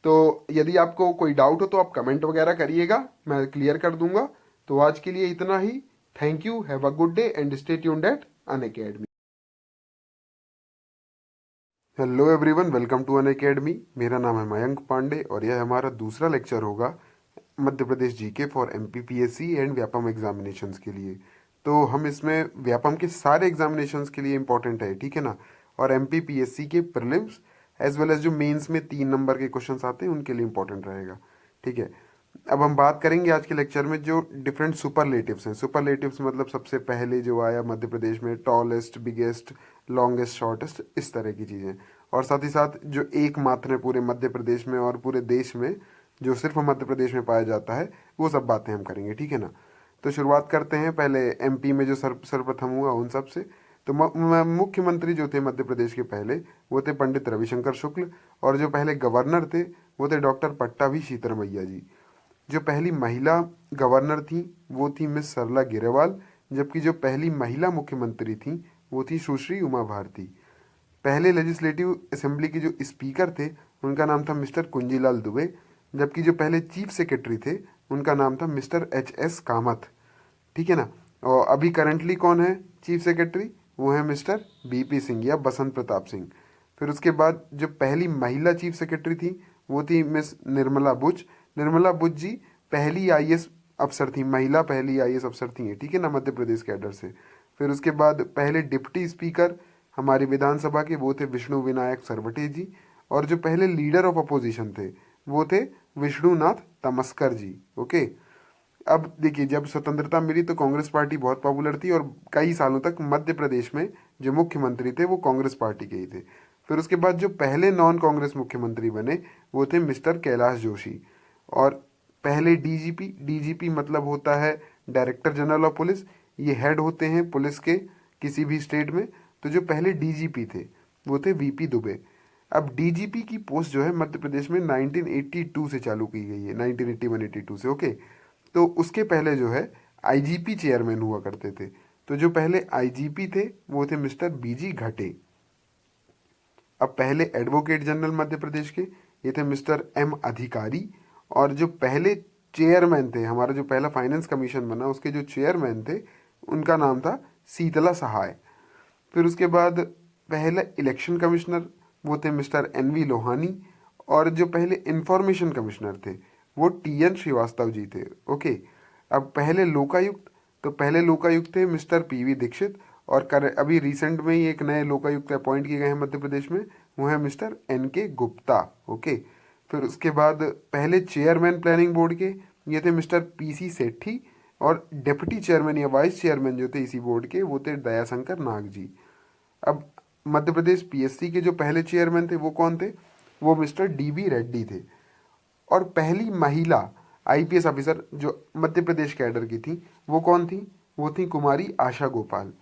तो यदि आपको कोई डाउट हो तो आप कमेंट वगैरह करिएगा, मैं क्लियर कर दूंगा। तो आज के लिए इतना ही। Thank you, have a good day and stay tuned at Unacademy. Hello everyone, welcome to Unacademy. मेरा नाम है मयंक पांडे और यह हमारा दूसरा लेक्चर होगा Madhya Pradesh GK for MPPSC and Vyapam examinations के लिए। तो हम इसमें व्यापम के सारे एग्जामिनेशंस के लिए इंपॉर्टेंट है, ठीक है ना, और एमपीपीएससी के प्रीलिम्स एज वेल एज जो मेंस में 3 नंबर के क्वेश्चंस आते हैं उनके लिए इंपॉर्टेंट रहेगा, ठीक है। अब हम बात करेंगे आज के लेक्चर में जो डिफरेंट सुपरलेटिव्स हैं। सुपरलेटिव्स मतलब सबसे पहले जो आया मध्य प्रदेश में, टॉलेस्ट, बिगेस्ट, लॉन्गेस्ट, शॉर्टेस्ट, इस तरह की चीज़ें। और साथ ही साथ जो एकमात्र है पूरे मध्य प्रदेश में और पूरे देश में, जो सिर्फ मध्य प्रदेश में पाया जाता है, वो सब बातें हम करेंगे, ठीक है ना। तो शुरुआत करते हैं पहले एमपी में जो सर्वप्रथम हुआ उन सब से। तो मुख्यमंत्री जो थे मध्य प्रदेश के पहले, वो थे पंडित रविशंकर शुक्ल। और जो पहले गवर्नर थे वो थे डॉक्टर पट्टाभी सीतरमैया जी। जो पहली महिला गवर्नर थी वो थी मिस सरला गिरेवाल, जबकि जो पहली महिला मुख्यमंत्री थी वो थी सुश्री उमा भारती। पहले लेजिस्लेटिव असेंबली के जो स्पीकर थे उनका नाम था मिस्टर कुंजीलाल दुबे, जबकि जो पहले चीफ सेक्रेटरी थे उनका नाम था मिस्टर एच.एस. कामत, ठीक है ना। और अभी करंटली कौन है चीफ सेक्रेटरी, वो है मिस्टर बी.पी. सिंह या बसंत प्रताप सिंह। फिर उसके बाद जो पहली महिला चीफ सेक्रेटरी थी वो थी मिस निर्मला बुच। निर्मला बुच जी पहली आईएएस अफसर थी, महिला पहली आईएएस अफसर थी, ठीक है ना, मध्य प्रदेश कैडर से। फिर उसके बाद पहले डिप्टी स्पीकर हमारी विधानसभा के वो थे विष्णु विनायक सरवटे जी। और जो पहले लीडर ऑफ अपोजिशन थे वो थे विष्णुनाथ तमस्कर जी, ओके। अब देखिए, जब स्वतंत्रता मिली तो कांग्रेस पार्टी बहुत पॉपुलर थी और कई सालों तक मध्य प्रदेश में जो मुख्यमंत्री थे वो कांग्रेस पार्टी के ही थे। फिर उसके बाद जो पहले नॉन कांग्रेस मुख्यमंत्री बने वो थे मिस्टर कैलाश जोशी। और पहले डीजीपी, डीजीपी मतलब होता है डायरेक्टर जनरल ऑफ पुलिस, ये हेड होते हैं पुलिस के किसी भी स्टेट में। तो जो पहले डीजीपी थे वो थे वीपी दुबे। अब डीजीपी की पोस्ट जो है मध्य प्रदेश में 1982 से चालू की गई है, 1981-82 से, ओके। तो उसके पहले जो है आईजीपी चेयरमैन हुआ करते थे। तो जो पहले आईजीपी थे वो थे मिस्टर बीजी घटे। अब पहले एडवोकेट जनरल मध्य प्रदेश के ये थे मिस्टर एम अधिकारी। और जो पहले चेयरमैन थे, हमारा जो पहला फाइनेंस कमीशन बना उसके जो चेयरमैन थे उनका नाम था शीतला सहाय। फिर उसके बाद पहला इलेक्शन कमिश्नर वो थे मिस्टर एन.वी. लोहानी। और जो पहले इंफॉर्मेशन कमिश्नर थे वो टी.एन. श्रीवास्तव जी थे, ओके। अब पहले लोकायुक्त, तो पहले लोकायुक्त थे मिस्टर पी.वी. दीक्षित। और अभी रिसेंट में ही एक नए लोकायुक्त अपॉइंट किए गए हैं मध्य प्रदेश में, वो है मिस्टर एन.के. गुप्ता, ओके। फिर उसके बाद पहले चेयरमैन प्लानिंग बोर्ड के ये थे मिस्टर पी.सी. सेठी। और डिप्टी चेयरमैन या वाइस चेयरमैन जो थे इसी बोर्ड के वो थे दयाशंकर नाग जी। अब मध्य प्रदेश पीएससी के जो पहले चेयरमैन थे वो कौन थे, वो मिस्टर डी.बी. रेड्डी थे। और पहली महिला आईपीएस ऑफिसर जो मध्य प्रदेश कैडर की थी वो कौन थी, वो थी कुमारी आशा गोपाल।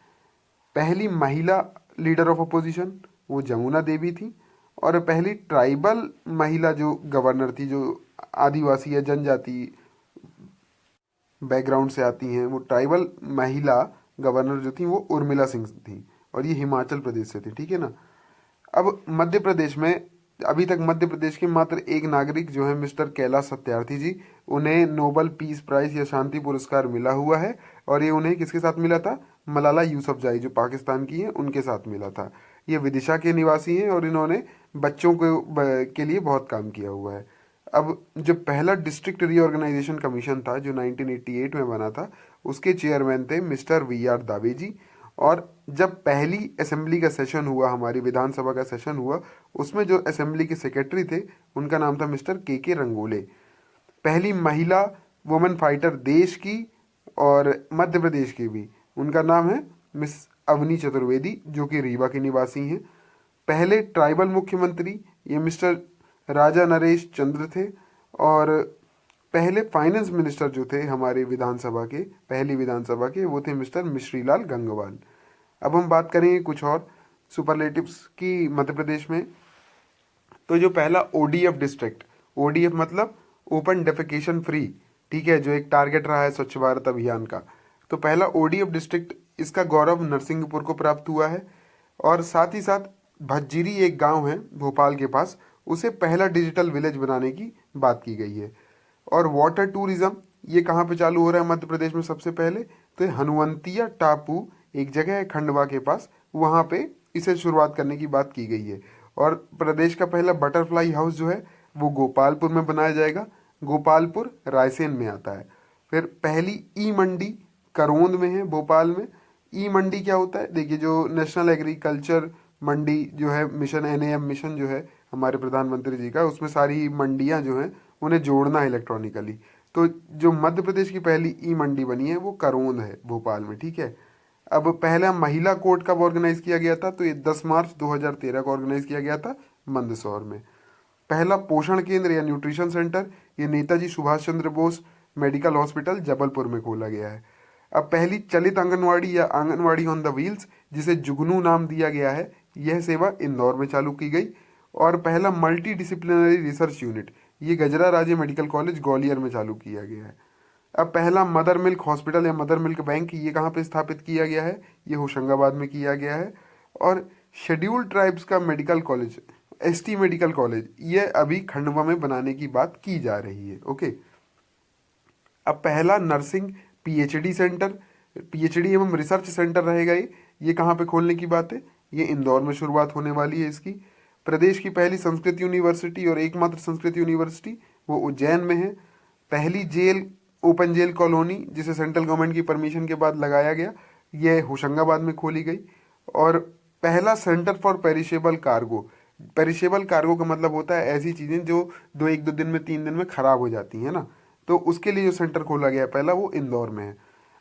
पहली महिला लीडर ऑफ अपोजिशन वो जमुना देवी थी। और पहली ट्राइबल महिला जो गवर्नर थी, जो आदिवासी या जनजाति बैकग्राउंड से आती हैं, वो ट्राइबल महिला गवर्नर जो थी वो उर्मिला सिंह थी। और ये हिमाचल प्रदेश से थी, ठीक है ना। अब मध्य प्रदेश में अभी तक मध्य प्रदेश के मात्र एक नागरिक जो है मिस्टर कैलाश सत्यार्थी जी, उन्हें नोबल पीस प्राइज या शांति पुरस्कार मिला हुआ है। और ये उन्हें किसके साथ मिला था, मलाला यूसुफजाई जो पाकिस्तान की हैं उनके साथ मिला था। ये विदिशा के निवासी हैं और इन्होंने बच्चों के लिए बहुत काम किया हुआ है। अब जो पहला डिस्ट्रिक्ट रीऑर्गेनाइजेशन कमीशन था जो 1988 में बना था, उसके चेयरमैन थे मिस्टर वी.आर. दावे जी। और जब पहली असेंबली का सेशन हुआ, हमारी विधानसभा का सेशन हुआ, उसमें जो असेंबली के सेक्रेटरी थे उनका नाम था मिस्टर के रंगोले। पहली महिला वुमेन फाइटर देश की और मध्य प्रदेश की भी, उनका नाम है मिस अवनी चतुर्वेदी, जो कि रीवा की निवासी हैं। पहले ट्राइबल मुख्यमंत्री ये मिस्टर राजा नरेश चंद्र थे। और पहले फाइनेंस मिनिस्टर जो थे हमारे विधानसभा के, पहली विधानसभा के, वो थे मिस्टर मिश्रीलाल गंगवाल। अब हम बात करेंगे कुछ और सुपरलेटिव्स की मध्य प्रदेश में। तो जो पहला ओडीएफ डिस्ट्रिक्ट, ओडीएफ मतलब ओपन डेफिकेशन फ्री, ठीक है, जो एक टारगेट रहा है स्वच्छ भारत अभियान का, तो पहला ओडीएफ डिस्ट्रिक्ट, इसका गौरव नरसिंहपुर को प्राप्त हुआ है। और साथ ही साथ भज्जीरी एक गांव है भोपाल के पास, उसे पहला डिजिटल विलेज बनाने की बात की गई है। और वाटर टूरिज्म ये कहाँ पे चालू हो रहा है मध्य प्रदेश में सबसे पहले, तो हनुवंतिया टापू एक जगह है खंडवा के पास, वहाँ पे इसे शुरुआत करने की बात की गई है। और प्रदेश का पहला बटरफ्लाई हाउस जो है वो गोपालपुर में बनाया जाएगा, गोपालपुर रायसेन में आता है। फिर पहली ई मंडी करौंद में है, भोपाल में। ई मंडी क्या होता है, देखिए जो नेशनल एग्रीकल्चर मंडी जो है मिशन, एनएएम मिशन जो है हमारे प्रधानमंत्री जी का, उसमें सारी मंडियां जो हैं उन्हें जोड़ना है इलेक्ट्रॉनिकली। तो जो मध्य प्रदेश की पहली ई मंडी बनी है वो करौंद है भोपाल में, ठीक है। अब पहला महिला कोर्ट कब ऑर्गेनाइज किया गया था, तो ये 10 मार्च 2013 को ऑर्गेनाइज किया गया था मंदसौर में। पहला पोषण केंद्र या न्यूट्रिशन सेंटर ये नेताजी सुभाष चंद्र बोस मेडिकल हॉस्पिटल जबलपुर में खोला गया है। अब पहली चलित आंगनवाड़ी या आंगनवाड़ी ऑन द व्हील्स, जिसे जुगनू नाम दिया गया है, यह सेवा इंदौर में चालू की गई। और पहला मल्टी डिसिप्लिनरी रिसर्च यूनिट ये गजरा राजे मेडिकल कॉलेज ग्वालियर में चालू किया गया है। अब पहला मदर मिल्क हॉस्पिटल या मदर मिल्क बैंक ये कहाँ पे स्थापित किया गया है, ये होशंगाबाद में किया गया है। और शेड्यूल्ड ट्राइब्स का medical college, ST medical college, ये अभी खंडवा में बनाने की बात की जा रही है। ओके। अब पहला नर्सिंग पीएचडी सेंटर, पीएचडी एवं रिसर्च सेंटर रहेगा ये कहाँ पे खोलने की बात है, ये इंदौर में शुरुआत होने वाली है इसकी। प्रदेश की पहली संस्कृत यूनिवर्सिटी और एकमात्र संस्कृत यूनिवर्सिटी वो उज्जैन में है। पहली जेल, ओपन जेल कॉलोनी, जिसे सेंट्रल गवर्नमेंट की परमिशन के बाद लगाया गया, यह होशंगाबाद में खोली गई। और पहला centre for perishable cargo, perishable cargo का मतलब होता है ऐसी चीज़ें जो 1-2 दिन में 3 दिन में खराब हो जाती हैं ना, तो उसके लिए जो सेंटर खोला गया पहला वो इंदौर में है।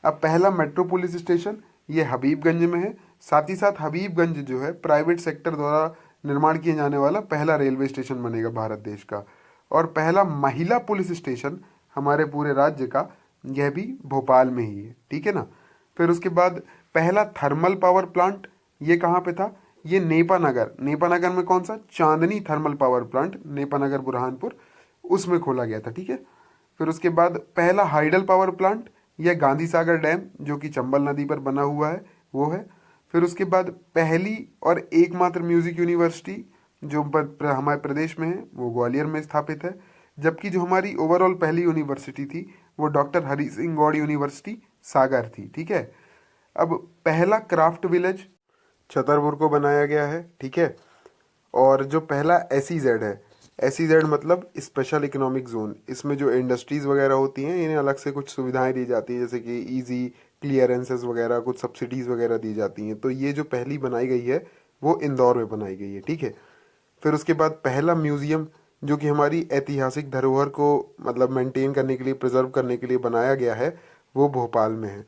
अब पहला मेट्रोपोलिस स्टेशन ये हबीबगंज में है। साथ ही साथ हबीबगंज जो है प्राइवेट सेक्टर द्वारा निर्माण किए जाने वाला पहला रेलवे स्टेशन बनेगा भारत देश का। और पहला महिला पुलिस स्टेशन हमारे पूरे राज्य का, यह भी भोपाल में ही है, ठीक है ना। फिर उसके बाद पहला थर्मल पावर प्लांट ये कहाँ पे था, ये नेपानगर, नेपानगर में कौन सा, Chandni thermal power plant, Nepanagar Burhanpur, उसमें खोला गया था, ठीक है। फिर उसके बाद पहला हाइडल पावर प्लांट यह गांधी सागर डैम जो कि चंबल नदी पर बना हुआ है वो है। फिर उसके बाद पहली और एकमात्र म्यूजिक यूनिवर्सिटी जो हमारे प्रदेश में है वो ग्वालियर में स्थापित है। जबकि जो हमारी ओवरऑल पहली यूनिवर्सिटी थी वो डॉक्टर हरि सिंह गौड़ यूनिवर्सिटी सागर थी, ठीक है। अब पहला क्राफ्ट विलेज छतरपुर को बनाया गया है, ठीक है। और जो पहला SEZ है, SEZ मतलब स्पेशल इकोनॉमिक जोन, इसमें जो इंडस्ट्रीज वगैरह होती हैं इन्हें अलग से कुछ सुविधाएं दी जाती हैं, जैसे कि इजी क्लियरेंसेस वगैरह, कुछ सब्सिडीज वगैरह दी जाती हैं। तो ये जो पहली बनाई गई है वो इंदौर में बनाई गई है, ठीक है। फिर उसके बाद पहला म्यूजियम जो कि हमारी ऐतिहासिक धरोहर को मतलब मेंटेन करने के लिए, प्रिजर्व करने के लिए बनाया गया है, वो भोपाल में है।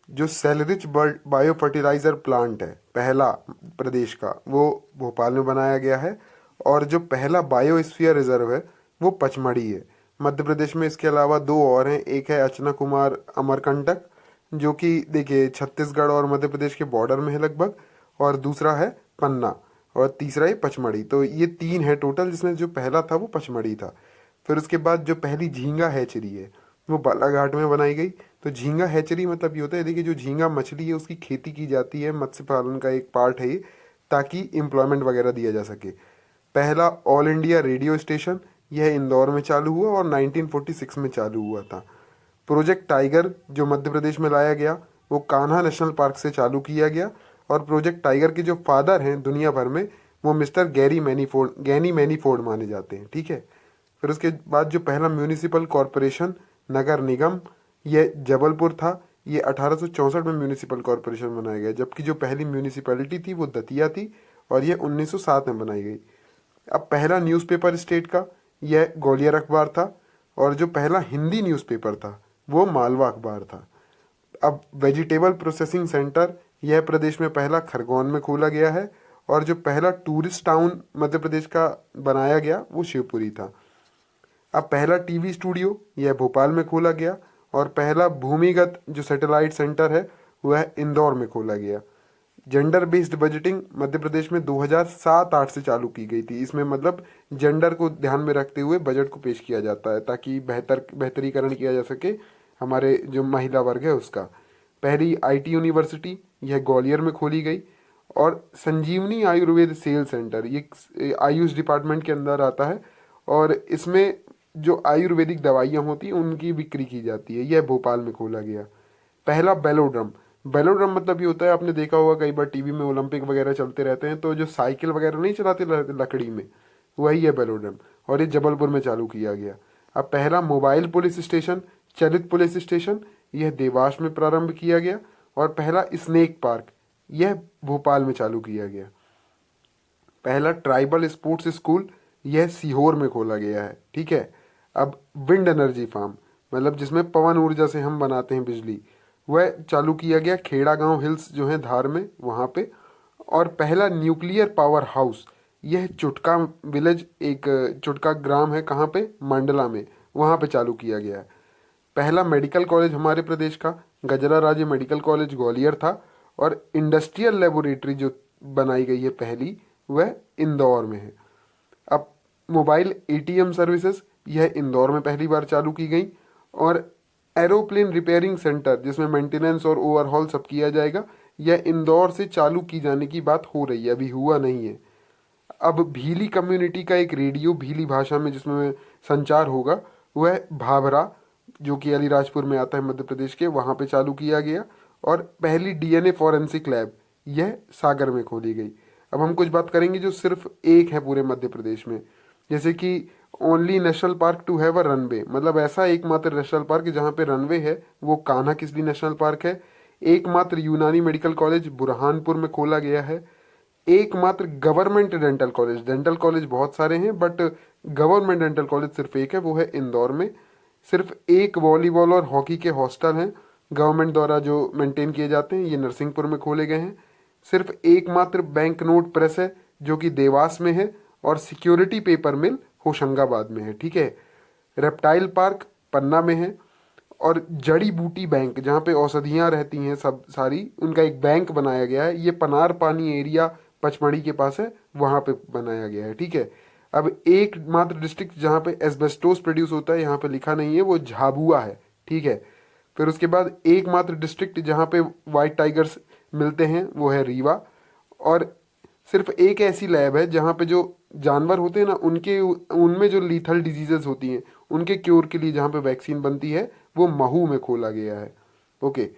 जो सेलरिच बायो फर्टिलाइजर प्लांट है पहला प्रदेश का, वो भोपाल में बनाया गया है। और जो पहला बायोस्फीयर रिजर्व है वो पचमढ़ी है मध्य प्रदेश में। इसके अलावा 2 और हैं, एक है अचना कुमार अमरकंटक जो कि देखिए छत्तीसगढ़ और मध्य प्रदेश के बॉर्डर में है लगभग, और दूसरा है पन्ना, और तीसरा है पचमढ़ी। तो ये 3 है टोटल, जिसमें जो पहला था वो पचमढ़ी था। फिर उसके बाद जो पहली झींगा हैचरी है वो बालाघाट में बनाई गई। तो झींगा हैचरी मतलब ये होता है, देखिए जो झींगा मछली है उसकी खेती की जाती है, मत्स्य पालन का एक पार्ट है ये, ताकि एम्प्लॉयमेंट वगैरह दिया जा सके। पहला ऑल इंडिया रेडियो स्टेशन यह इंदौर में चालू हुआ और 1946 में चालू हुआ था। प्रोजेक्ट टाइगर जो मध्य प्रदेश में लाया गया वो कान्हा नेशनल पार्क से चालू किया गया। और प्रोजेक्ट टाइगर के जो फादर हैं दुनिया भर में वो मिस्टर गैनी मैनीफोर्ड माने जाते हैं, ठीक है। फिर उसके बाद जो पहला म्यूनिसिपल कॉरपोरेशन नगर निगम यह जबलपुर था, ये 1864 में म्यूनिसिपल कॉरपोरेशन बनाया गया, जबकि जो पहली म्यूनिसिपैलिटी थी वो दतिया थी और ये 1907 में बनाई गई। अब पहला न्यूज़पेपर स्टेट का यह ग्वालियर अखबार था, और जो पहला हिंदी न्यूज़पेपर था वो मालवा अखबार था। अब वेजिटेबल प्रोसेसिंग सेंटर यह प्रदेश में पहला खरगोन में खोला गया है, और जो पहला टूरिस्ट टाउन मध्य प्रदेश का बनाया गया वो शिवपुरी था। अब पहला टीवी स्टूडियो यह भोपाल में खोला गया, और पहला भूमिगत जो सैटेलाइट सेंटर है वह इंदौर में खोला गया। Gender based budgeting Madhya Pradesh में 2007-8 से चालू की गई थी। इसमें मतलब जेंडर को ध्यान में रखते हुए बजट को पेश किया जाता है ताकि बेहतरीकरण किया जा सके हमारे जो महिला वर्ग है उसका। पहली आईटी यूनिवर्सिटी यह ग्वालियर में खोली गई, और संजीवनी आयुर्वेद सेल सेंटर ये आयुष डिपार्टमेंट के अंदर आता है, और इसमें जो आयुर्वेदिक दवाइयाँ होती हैं उनकी बिक्री की जाती है, यह भोपाल में खोला गया। पहला बेलोड्रम, बेलोड्रम मतलब ये होता है, आपने देखा होगा कई बार टीवी में ओलंपिक वगैरह चलते रहते हैं तो जो साइकिल वगैरह नहीं चलाते लकड़ी में, वही है बेलोड्रम, और ये जबलपुर में चालू किया गया। अब पहला मोबाइल पुलिस स्टेशन चलित पुलिस स्टेशन यह देवास में प्रारंभ किया गया, और पहला स्नेक पार्क यह भोपाल में चालू किया गया। पहला ट्राइबल स्पोर्ट्स स्कूल यह सीहोर में खोला गया है, ठीक है। अब विंड एनर्जी फार्म मतलब जिसमें पवन ऊर्जा से हम बनाते हैं बिजली, वह चालू किया गया खेड़ा गांव हिल्स जो है धार में वहाँ पे। और पहला न्यूक्लियर पावर हाउस यह चुटका विलेज, एक चुटका ग्राम है कहाँ पे, मंडला में, वहाँ पे चालू किया गया है। पहला मेडिकल कॉलेज हमारे प्रदेश का गजरा राज्य मेडिकल कॉलेज ग्वालियर था, और इंडस्ट्रियल लेबोरेटरी जो बनाई गई है पहली वह इंदौर में है। अब मोबाइल एटीएम सर्विसेज यह इंदौर में पहली बार चालू की गई, और एरोप्लेन रिपेयरिंग सेंटर जिसमें मेंटेनेंस और ओवरहॉल सब किया जाएगा, यह इंदौर से चालू की जाने की बात हो रही है, अभी हुआ नहीं है। अब भीली कम्युनिटी का एक रेडियो भीली भाषा में जिसमें संचार होगा वह भाभरा जो कि अलीराजपुर में आता है मध्य प्रदेश के, वहाँ पे चालू किया गया। और पहली डीएनए फॉरेंसिक लैब यह सागर में खोली गई। अब हम कुछ बात करेंगे जो सिर्फ एक है पूरे मध्य प्रदेश में, जैसे कि only national park to have a runway, मतलब ऐसा एकमात्र नेशनल पार्क जहाँ पे रनवे है वो कान्हा किसली नेशनल पार्क है। एकमात्र यूनानी मेडिकल कॉलेज बुरहानपुर में खोला गया है। एकमात्र गवर्नमेंट डेंटल कॉलेज बहुत सारे हैं बट गवर्नमेंट डेंटल कॉलेज सिर्फ एक है, वो है इंदौर में। सिर्फ एक वॉलीबॉल और हॉकी के हॉस्टल हैं गवर्नमेंट द्वारा जो मेंटेन किए जाते हैं, ये नरसिंहपुर में खोले गए हैं। सिर्फ एकमात्र बैंक नोट प्रेस है जो कि देवास में है, और सिक्योरिटी पेपर मिल होशंगाबाद में है, ठीक है। रेप्टाइल पार्क पन्ना में है, और जड़ी बूटी बैंक जहाँ पे औषधियाँ रहती हैं सब सारी, उनका एक बैंक बनाया गया है, ये पनार पानी एरिया पचमढ़ी के पास है, वहाँ पे बनाया गया है, ठीक है। अब एक मात्र डिस्ट्रिक्ट जहाँ पे एस्बेस्टोस प्रोड्यूस होता है यहाँ पे लिखा नहीं है, वो झाबुआ है, ठीक है। फिर उसके बाद एकमात्र डिस्ट्रिक्ट जहाँ पे वाइट टाइगर्स मिलते हैं वो है रीवा। और सिर्फ एक ऐसी लैब है जहाँ पे जो जानवर होते हैं ना उनमें जो लीथल डिजीजेस होती हैं उनके क्योर के लिए जहाँ पे वैक्सीन बनती है वो महू में खोला गया है, ओके।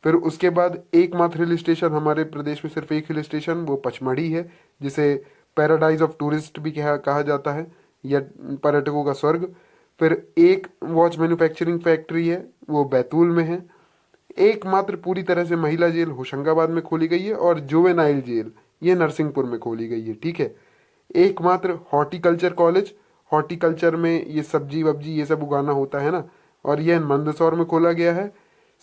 फिर उसके बाद एकमात्र हिल स्टेशन हमारे प्रदेश में, सिर्फ एक हिल स्टेशन, वो पचमढ़ी है जिसे पैराडाइज ऑफ टूरिस्ट भी कहा जाता है, या पर्यटकों का स्वर्ग। फिर एक वॉच मैन्युफैक्चरिंग फैक्ट्री है वो बैतूल में है। एकमात्र पूरी तरह से महिला जेल होशंगाबाद में खोली गई है, और जुवेनाइल जेल ये नरसिंहपुर में खोली गई है, ठीक है। एकमात्र हॉर्टिकल्चर कॉलेज, हॉर्टिकल्चर में ये सब्जी वब्जी ये सब उगाना होता है ना, और यह मंदसौर में खोला गया है।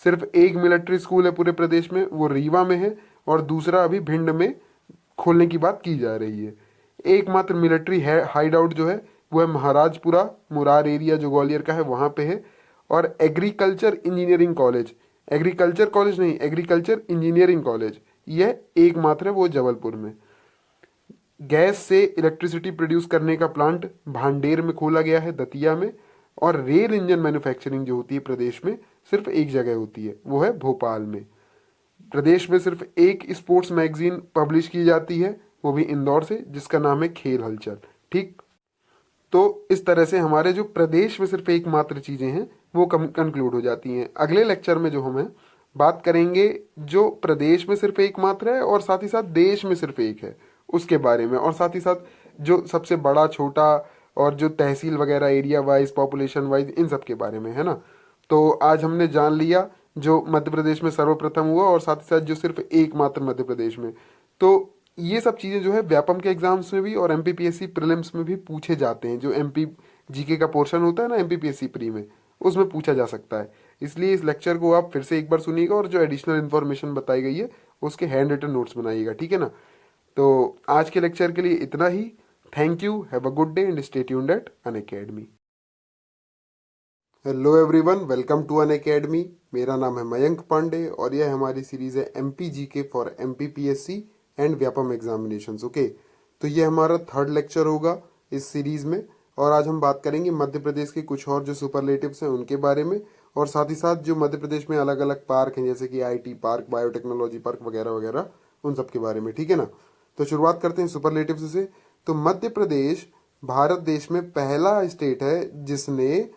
सिर्फ एक मिलिट्री स्कूल है पूरे प्रदेश में, वो रीवा में है, और दूसरा अभी भिंड में खोलने की बात की जा रही है। एकमात्र मिलिट्री हाइड आउट जो है वो है महाराजपुरा मुरार एरिया जो ग्वालियर का है वहाँ पे है। और agriculture engineering college, agriculture college नहीं, एग्रीकल्चर इंजीनियरिंग कॉलेज, यह एकमात्र है वो जबलपुर में। गैस से इलेक्ट्रिसिटी प्रोड्यूस करने का प्लांट भांडेर में खोला गया है, दतिया में। और रेल इंजन मैन्युफैक्चरिंग जो होती है प्रदेश में सिर्फ एक जगह होती है, वो है भोपाल में। प्रदेश में सिर्फ एक स्पोर्ट्स मैगजीन पब्लिश की जाती है, वो भी इंदौर से, जिसका नाम है खेल हलचल, ठीक। तो इस तरह से हमारे जो प्रदेश में सिर्फ एकमात्र चीजें हैं वो कंक्लूड हो जाती हैं। अगले लेक्चर में जो हमें बात करेंगे जो प्रदेश में सिर्फ एकमात्र है और साथ ही साथ देश में सिर्फ एक है उसके बारे में, और साथ ही साथ जो सबसे बड़ा छोटा और जो तहसील वगैरह एरिया वाइज पॉपुलेशन वाइज इन सब के बारे में, है ना। तो आज हमने जान लिया जो मध्य प्रदेश में सर्वप्रथम हुआ और साथ ही साथ जो सिर्फ एकमात्र मध्य प्रदेश में। तो ये सब चीज़ें जो है व्यापम के एग्जाम्स में भी और एमपीपीएससी प्रीलिम्स में भी पूछे जाते हैं। जो एमपी जीके का पोर्शन होता है ना एमपीपीएससी प्री में, उसमें पूछा जा सकता है। इसलिए इस लेक्चर को आप फिर से एक बार सुनिएगा और जो एडिशनल इन्फॉर्मेशन बताई गई है उसके हैंड रिटन नोट्स बनाइएगा, ठीक है ना। तो आज के लेक्चर के लिए इतना ही। Thank you, have a good day and stay tuned at Unacademy. Hello everyone, welcome to Unacademy. मेरा नाम है मयंक पांडे और यह हमारी सीरीज है MP GK for MPPSC and Vyapam examinations. Okay, तो ये हमारा थर्ड लेक्चर होगा इस सीरीज में और आज हम बात करेंगे मध्य प्रदेश के कुछ और जो सुपरलेटिव्स हैं उनके बारे में और साथ ही साथ जो मध्य प्रदेश में अलग अलग पार्क हैं जैसे कि आईटी पार्क, बायोटेक्नोलॉजी पार्क वगैरह वगैरह, उन सब के बारे में, ठीक है ना। तो शुरुआत करते हैं सुपरलेटिव्स से। तो मध्य प्रदेश भारत देश में पहला स्टेट है जिसने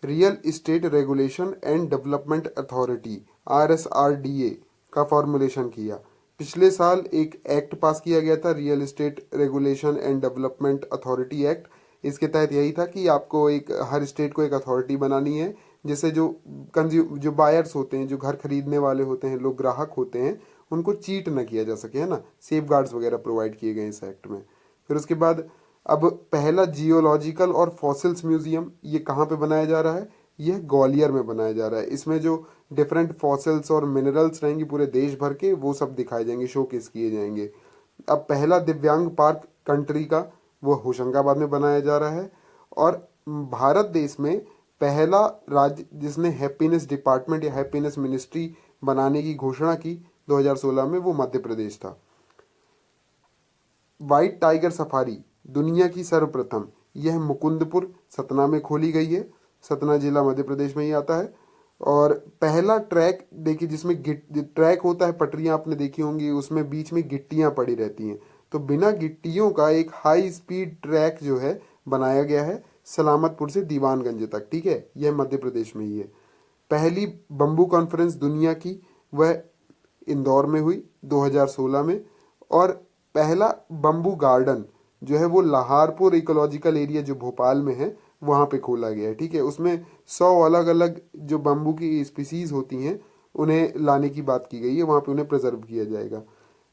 real estate regulation and development authority RSRDA का फॉर्मुलेशन किया। पिछले साल एक एक्ट पास किया गया था, real estate regulation and development authority act. इसके तहत यही था कि आपको एक हर स्टेट को एक अथॉरिटी बनानी है जिससे जो बायर्स होते हैं, जो घर खरीदने वाले होते हैं, लोग ग्राहक होते हैं, उनको चीट न किया जा सके, है ना। सेफ गार्ड्स वगैरह प्रोवाइड किए गए इस एक्ट में। फिर उसके बाद अब पहला जियोलॉजिकल और फॉसिल्स म्यूजियम ये कहाँ पे बनाया जा रहा है? यह ग्वालियर में बनाया जा रहा है। इसमें जो डिफरेंट फॉसिल्स और मिनरल्स रहेंगे पूरे देश भर के, वो सब दिखाए जाएंगे, शोकेस किए जाएंगे। अब पहला दिव्यांग पार्क कंट्री का वो होशंगाबाद में बनाया जा रहा है। और भारत देश में पहला राज्य जिसने हैप्पीनेस डिपार्टमेंट या हैप्पीनेस मिनिस्ट्री बनाने की घोषणा की 2016 में, वो मध्य प्रदेश था। व्हाइट टाइगर सफारी दुनिया की सर्वप्रथम यह मुकुंदपुर सतना में खोली गई है। सतना जिला मध्य प्रदेश में ही आता है। और पहला ट्रैक देखिए जिसमें ट्रैक होता है, पटरियां आपने देखी होंगी, उसमें बीच में गिट्टियां पड़ी रहती हैं। तो बिना गिट्टियों का एक हाई स्पीड ट्रैक जो है बनाया गया है सलामतपुर से दीवानगंज तक, ठीक है। यह मध्य प्रदेश में ही है। पहली बम्बू कॉन्फ्रेंस दुनिया की वह इंदौर में हुई 2016 में। और पहला बम्बू गार्डन जो है वो लाहौरपुर इकोलॉजिकल एरिया जो भोपाल में है वहाँ पे खोला गया है, ठीक है। उसमें 100 अलग अलग जो बम्बू की स्पीसीज होती हैं उन्हें लाने की बात की गई है, वहाँ पे उन्हें प्रिजर्व किया जाएगा।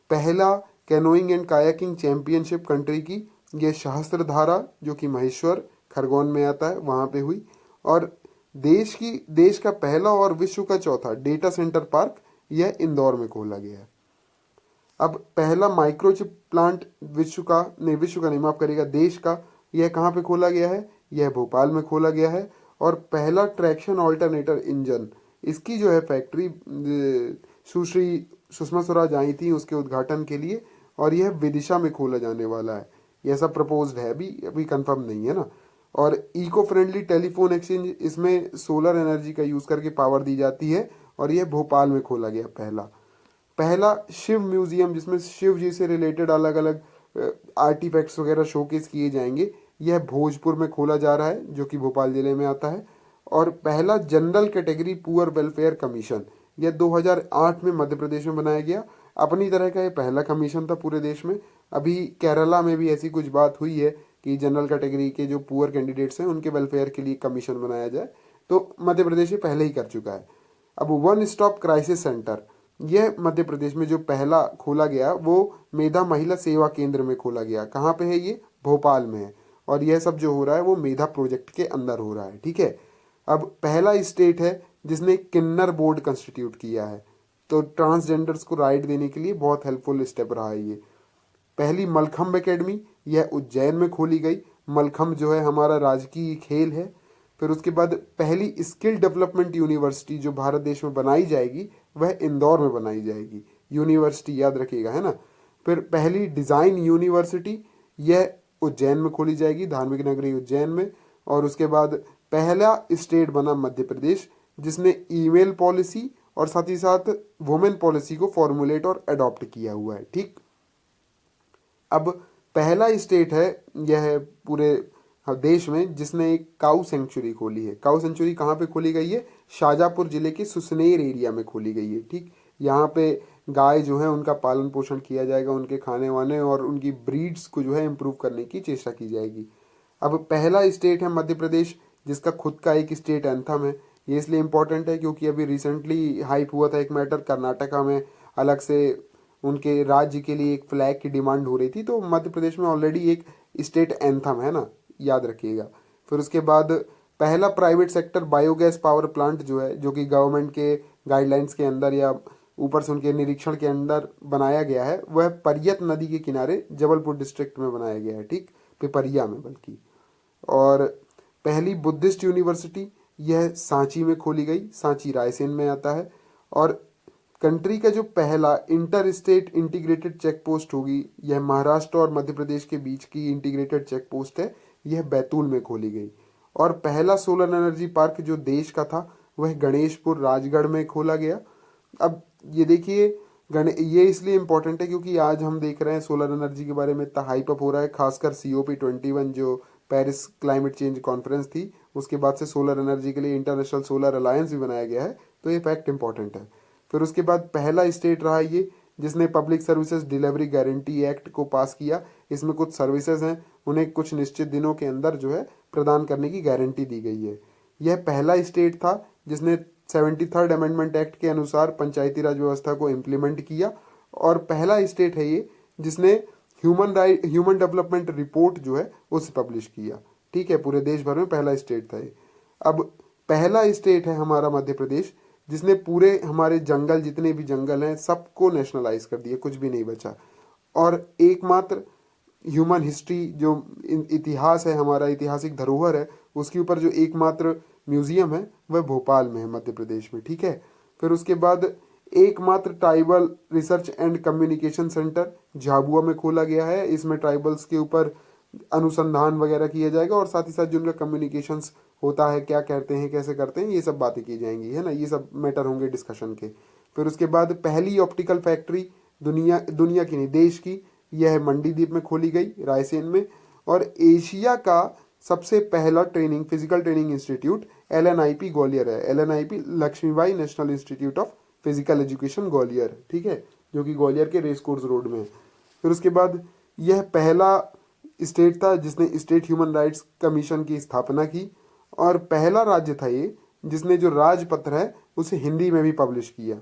पहला canoeing and kayaking championship country की यह सहस्त्रधारा जो कि महेश्वर खरगोन में आता है वहाँ पे हुई। और देश का पहला और विश्व का चौथा डेटा सेंटर पार्क यह इंदौर में खोला गया है। अब पहला माइक्रोचिप प्लांट विश्व का नहीं, माफ करिएगा, देश का, यह कहाँ पे खोला गया है? यह भोपाल में खोला गया है। और पहला ट्रैक्शन ऑल्टरनेटर इंजन, इसकी जो है फैक्ट्री सुश्री सुषमा स्वराज आई थी उसके उद्घाटन के लिए और यह विदिशा में खोला जाने वाला है। यह सब प्रपोज्ड है, अभी कंफर्म नहीं है ना। और इको फ्रेंडली टेलीफोन एक्सचेंज, इसमें सोलर एनर्जी का यूज करके पावर दी जाती है और यह भोपाल में खोला गया पहला शिव म्यूजियम जिसमें शिव जी से रिलेटेड अलग अलग आर्टिफैक्ट्स वगैरह शोकेस किए जाएंगे, यह भोजपुर में खोला जा रहा है जो कि भोपाल जिले में आता है। और पहला general category poor welfare commission, यह 2008 में मध्य प्रदेश में बनाया गया। अपनी तरह का यह पहला कमीशन था पूरे देश में। अभी केरला में भी ऐसी कुछ बात हुई है कि जनरल कैटेगरी के जो पुअर कैंडिडेट्स हैं उनके वेलफेयर के लिए कमीशन बनाया जाए, तो मध्य प्रदेश ये पहले ही कर चुका है। अब वन स्टॉप क्राइसिस सेंटर, यह मध्य प्रदेश में जो पहला खोला गया वो मेधा महिला सेवा केंद्र में खोला गया। कहाँ पे है ये? भोपाल में है। और यह सब जो हो रहा है वो मेधा प्रोजेक्ट के अंदर हो रहा है, ठीक है। अब पहला स्टेट है जिसने किन्नर बोर्ड कंस्टिट्यूट किया है, तो ट्रांसजेंडर्स को राइट देने के लिए बहुत हेल्पफुल स्टेप रहा है ये। पहली मलखम्ब एकेडमी, यह उज्जैन में खोली गई। मलखम्ब जो है हमारा राजकीय खेल है। फिर उसके बाद पहली स्किल डेवलपमेंट यूनिवर्सिटी जो भारत देश में बनाई जाएगी वह इंदौर में बनाई जाएगी। यूनिवर्सिटी याद रखिएगा, है ना। फिर पहली डिजाइन यूनिवर्सिटी, यह उज्जैन में खोली जाएगी, धार्मिक नगरी उज्जैन में। और उसके बाद पहला स्टेट बना मध्य प्रदेश जिसने ईमेल पॉलिसी और साथ ही साथ वुमेन पॉलिसी को फॉर्मुलेट और अडॉप्ट किया हुआ है, ठीक। अब पहला स्टेट है यह पूरे देश में जिसने एक काऊ सेंचुरी खोली है। काऊ सेंचुरी कहाँ पे खोली गई है? शाजापुर जिले के सुसनेर एरिया में खोली गई है, ठीक। यहाँ पे गाय जो है उनका पालन पोषण किया जाएगा, उनके खाने वाने और उनकी ब्रीड्स को जो है इम्प्रूव करने की चेष्टा की जाएगी। अब पहला स्टेट है मध्य प्रदेश जिसका खुद का एक स्टेट एंथम है, ये इसलिए इम्पोर्टेंट है क्योंकि अभी रिसेंटली हाइप हुआ था एक मैटर, कर्नाटका में अलग से उनके राज्य के लिए एक फ्लैग की डिमांड हो रही थी। तो मध्य प्रदेश में ऑलरेडी एक स्टेट एंथम है ना, याद रखिएगा। फिर उसके बाद पहला private sector biogas power plant जो है, जो कि गवर्नमेंट के गाइडलाइंस के अंदर या ऊपर से उनके निरीक्षण के अंदर बनाया गया है, वह परियत नदी के किनारे जबलपुर डिस्ट्रिक्ट में बनाया गया है, ठीक, पिपरिया में बल्कि। और पहली बुद्धिस्ट यूनिवर्सिटी यह सांची में खोली गई, सांची रायसेन में आता है। और कंट्री का जो पहला inter state integrated check post होगी, यह महाराष्ट्र और मध्य प्रदेश के बीच की इंटीग्रेटेड चेक पोस्ट है, यह बैतूल में खोली गई। और पहला सोलर एनर्जी पार्क जो देश का था वह गणेशपुर राजगढ़ में खोला गया। अब ये देखिए, ये इसलिए इम्पोर्टेंट है क्योंकि आज हम देख रहे हैं सोलर एनर्जी के बारे में इतना हाइप अप हो रहा है, खासकर COP21 जो पेरिस क्लाइमेट चेंज कॉन्फ्रेंस थी, उसके बाद से सोलर एनर्जी के लिए इंटरनेशनल सोलर अलायंस भी बनाया गया है, तो ये फैक्ट इंपॉर्टेंट है। फिर उसके बाद पहला स्टेट रहा ये जिसने public services delivery guarantee act को पास किया। इसमें कुछ सर्विसेज हैं, उन्हें कुछ निश्चित दिनों के अंदर जो है प्रदान करने की गारंटी दी गई है। यह पहला स्टेट था जिसने 73rd अमेंडमेंट एक्ट के अनुसार पंचायती राज व्यवस्था को इम्प्लीमेंट किया। और पहला स्टेट है ये जिसने ह्यूमन डेवलपमेंट रिपोर्ट जो है उसे पब्लिश किया, ठीक है, पूरे देश भर में पहला स्टेट था ये। अब पहला स्टेट है हमारा मध्य प्रदेश जिसने पूरे हमारे जंगल, जितने भी जंगल हैं सबको नेशनलाइज कर दिया, कुछ भी नहीं बचा। और एकमात्र ह्यूमन हिस्ट्री जो इतिहास है, हमारा ऐतिहासिक धरोहर है, उसके ऊपर जो एकमात्र म्यूजियम है वह भोपाल में है, मध्य प्रदेश में, ठीक है। फिर उसके बाद एकमात्र tribal research and communication centre Jhabua में खोला गया है। इसमें ट्राइबल्स के ऊपर अनुसंधान वगैरह किया जाएगा और साथ ही साथ जो उनका कम्युनिकेशंस होता है, क्या कहते हैं, कैसे करते हैं, ये सब बातें की जाएंगी, है ना, ये सब मैटर होंगे डिस्कशन के। फिर उसके बाद पहली ऑप्टिकल फैक्ट्री दुनिया की नहीं, देश की, यह मंडीदीप में खोली गई, रायसेन में। और एशिया का सबसे पहला physical training institute LNIP Gwalior है, LNIP Laxmibai national institute of physical education Gwalior, ठीक है, जो कि ग्वालियर के रेस कोर्स रोड में है। फिर उसके बाद यह पहला स्टेट था जिसने स्टेट ह्यूमन राइट्स कमीशन की स्थापना की। और पहला राज्य था ये जिसने जो राजपत्र है उसे हिंदी में भी पब्लिश किया।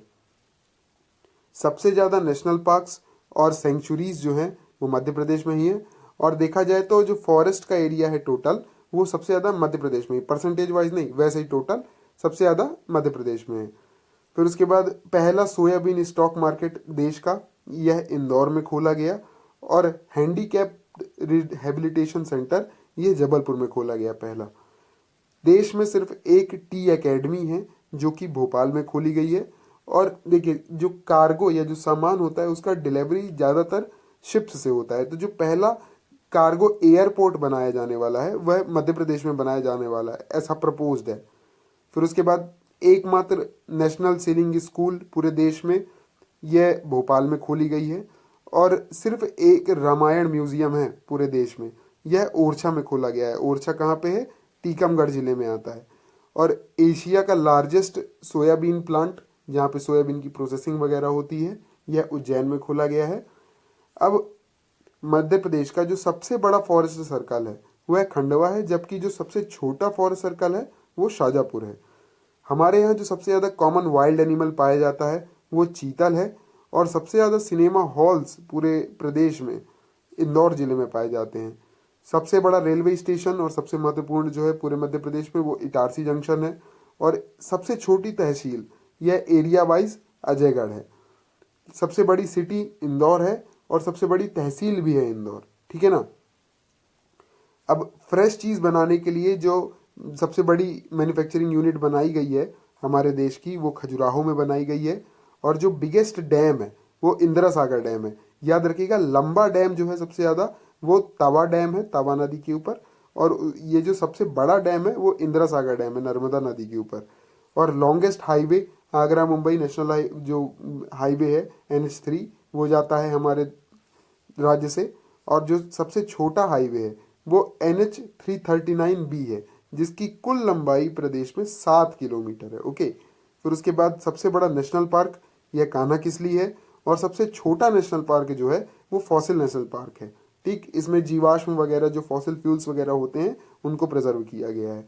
सबसे ज्यादा नेशनल पार्क्स और सेंचुरीज जो हैं वो मध्य प्रदेश में ही है। और देखा जाए तो जो फॉरेस्ट का एरिया है टोटल, वो सबसे ज्यादा मध्य प्रदेश में ही, परसेंटेज वाइज नहीं, वैसे ही टोटल सबसे ज्यादा मध्य प्रदेश में है। फिर उसके बाद पहला सोयाबीन स्टॉक मार्केट देश का, यह इंदौर में खोला गया। और हैंडीकैप रिहेबिलिटेशन सेंटर ये जबलपुर में खोला गया पहला। देश में सिर्फ एक टी एकेडमी है जो कि भोपाल में खोली गई है। और देखिए, जो कार्गो या जो सामान होता है उसका डिलीवरी ज्यादातर शिप्स से होता है, तो जो पहला कार्गो एयरपोर्ट बनाया जाने वाला है वह मध्य प्रदेश में बनाया जाने वाला है, ऐसा प्रपोज्ड है। फिर उसके बाद एकमात्र नेशनल सेलिंग स्कूल पूरे देश में, यह भोपाल में खोली गई है। और सिर्फ एक रामायण म्यूजियम है पूरे देश में, यह ओरछा में खोला गया है। ओरछा कहाँ पे है? टीकमगढ़ जिले में आता है। और एशिया का लार्जेस्ट सोयाबीन प्लांट जहाँ पे सोयाबीन की प्रोसेसिंग वगैरह होती है, यह उज्जैन में खोला गया है। अब मध्य प्रदेश का जो सबसे बड़ा फॉरेस्ट सर्कल है वह खंडवा है, जबकि जो सबसे छोटा फॉरेस्ट सर्कल है वो शाजापुर है। हमारे यहाँ जो सबसे ज़्यादा कॉमन वाइल्ड एनिमल पाया जाता है वो चीतल है। और सबसे ज़्यादा सिनेमा हॉल्स पूरे प्रदेश में इंदौर जिले में पाए जाते हैं। सबसे बड़ा रेलवे स्टेशन और सबसे महत्वपूर्ण जो है पूरे मध्य प्रदेश में वो इटारसी जंक्शन है। और सबसे छोटी तहसील यह एरिया वाइज अजयगढ़ है। सबसे बड़ी सिटी इंदौर है और सबसे बड़ी तहसील भी है इंदौर, ठीक है ना। अब फ्रेश चीज बनाने के लिए जो सबसे बड़ी मैन्युफैक्चरिंग यूनिट बनाई गई है हमारे देश की, वो खजुराहो में बनाई गई है। और जो बिगेस्ट डैम है वो इंदिरा सागर डैम है। याद रखिएगा, लंबा डैम जो है सबसे ज्यादा वो तवा डैम है, तवा नदी के ऊपर। और ये जो सबसे बड़ा डैम है वो इंदिरा सागर डैम है, नर्मदा नदी के ऊपर। और longest highway Agra Mumbai national जो हाईवे है NH3, वो जाता है हमारे राज्य से। और जो सबसे छोटा हाईवे है वो NH339B है, जिसकी कुल लंबाई प्रदेश में 7 किलोमीटर है, ओके। फिर उसके बाद सबसे बड़ा नेशनल पार्क यह कान्हा किसली है। और सबसे छोटा नेशनल पार्क जो है वो फॉसिल नेशनल पार्क है, ठीक। इसमें जीवाश्म वगैरह जो फॉसिल फ्यूल्स वगैरह होते हैं उनको प्रिजर्व किया गया है।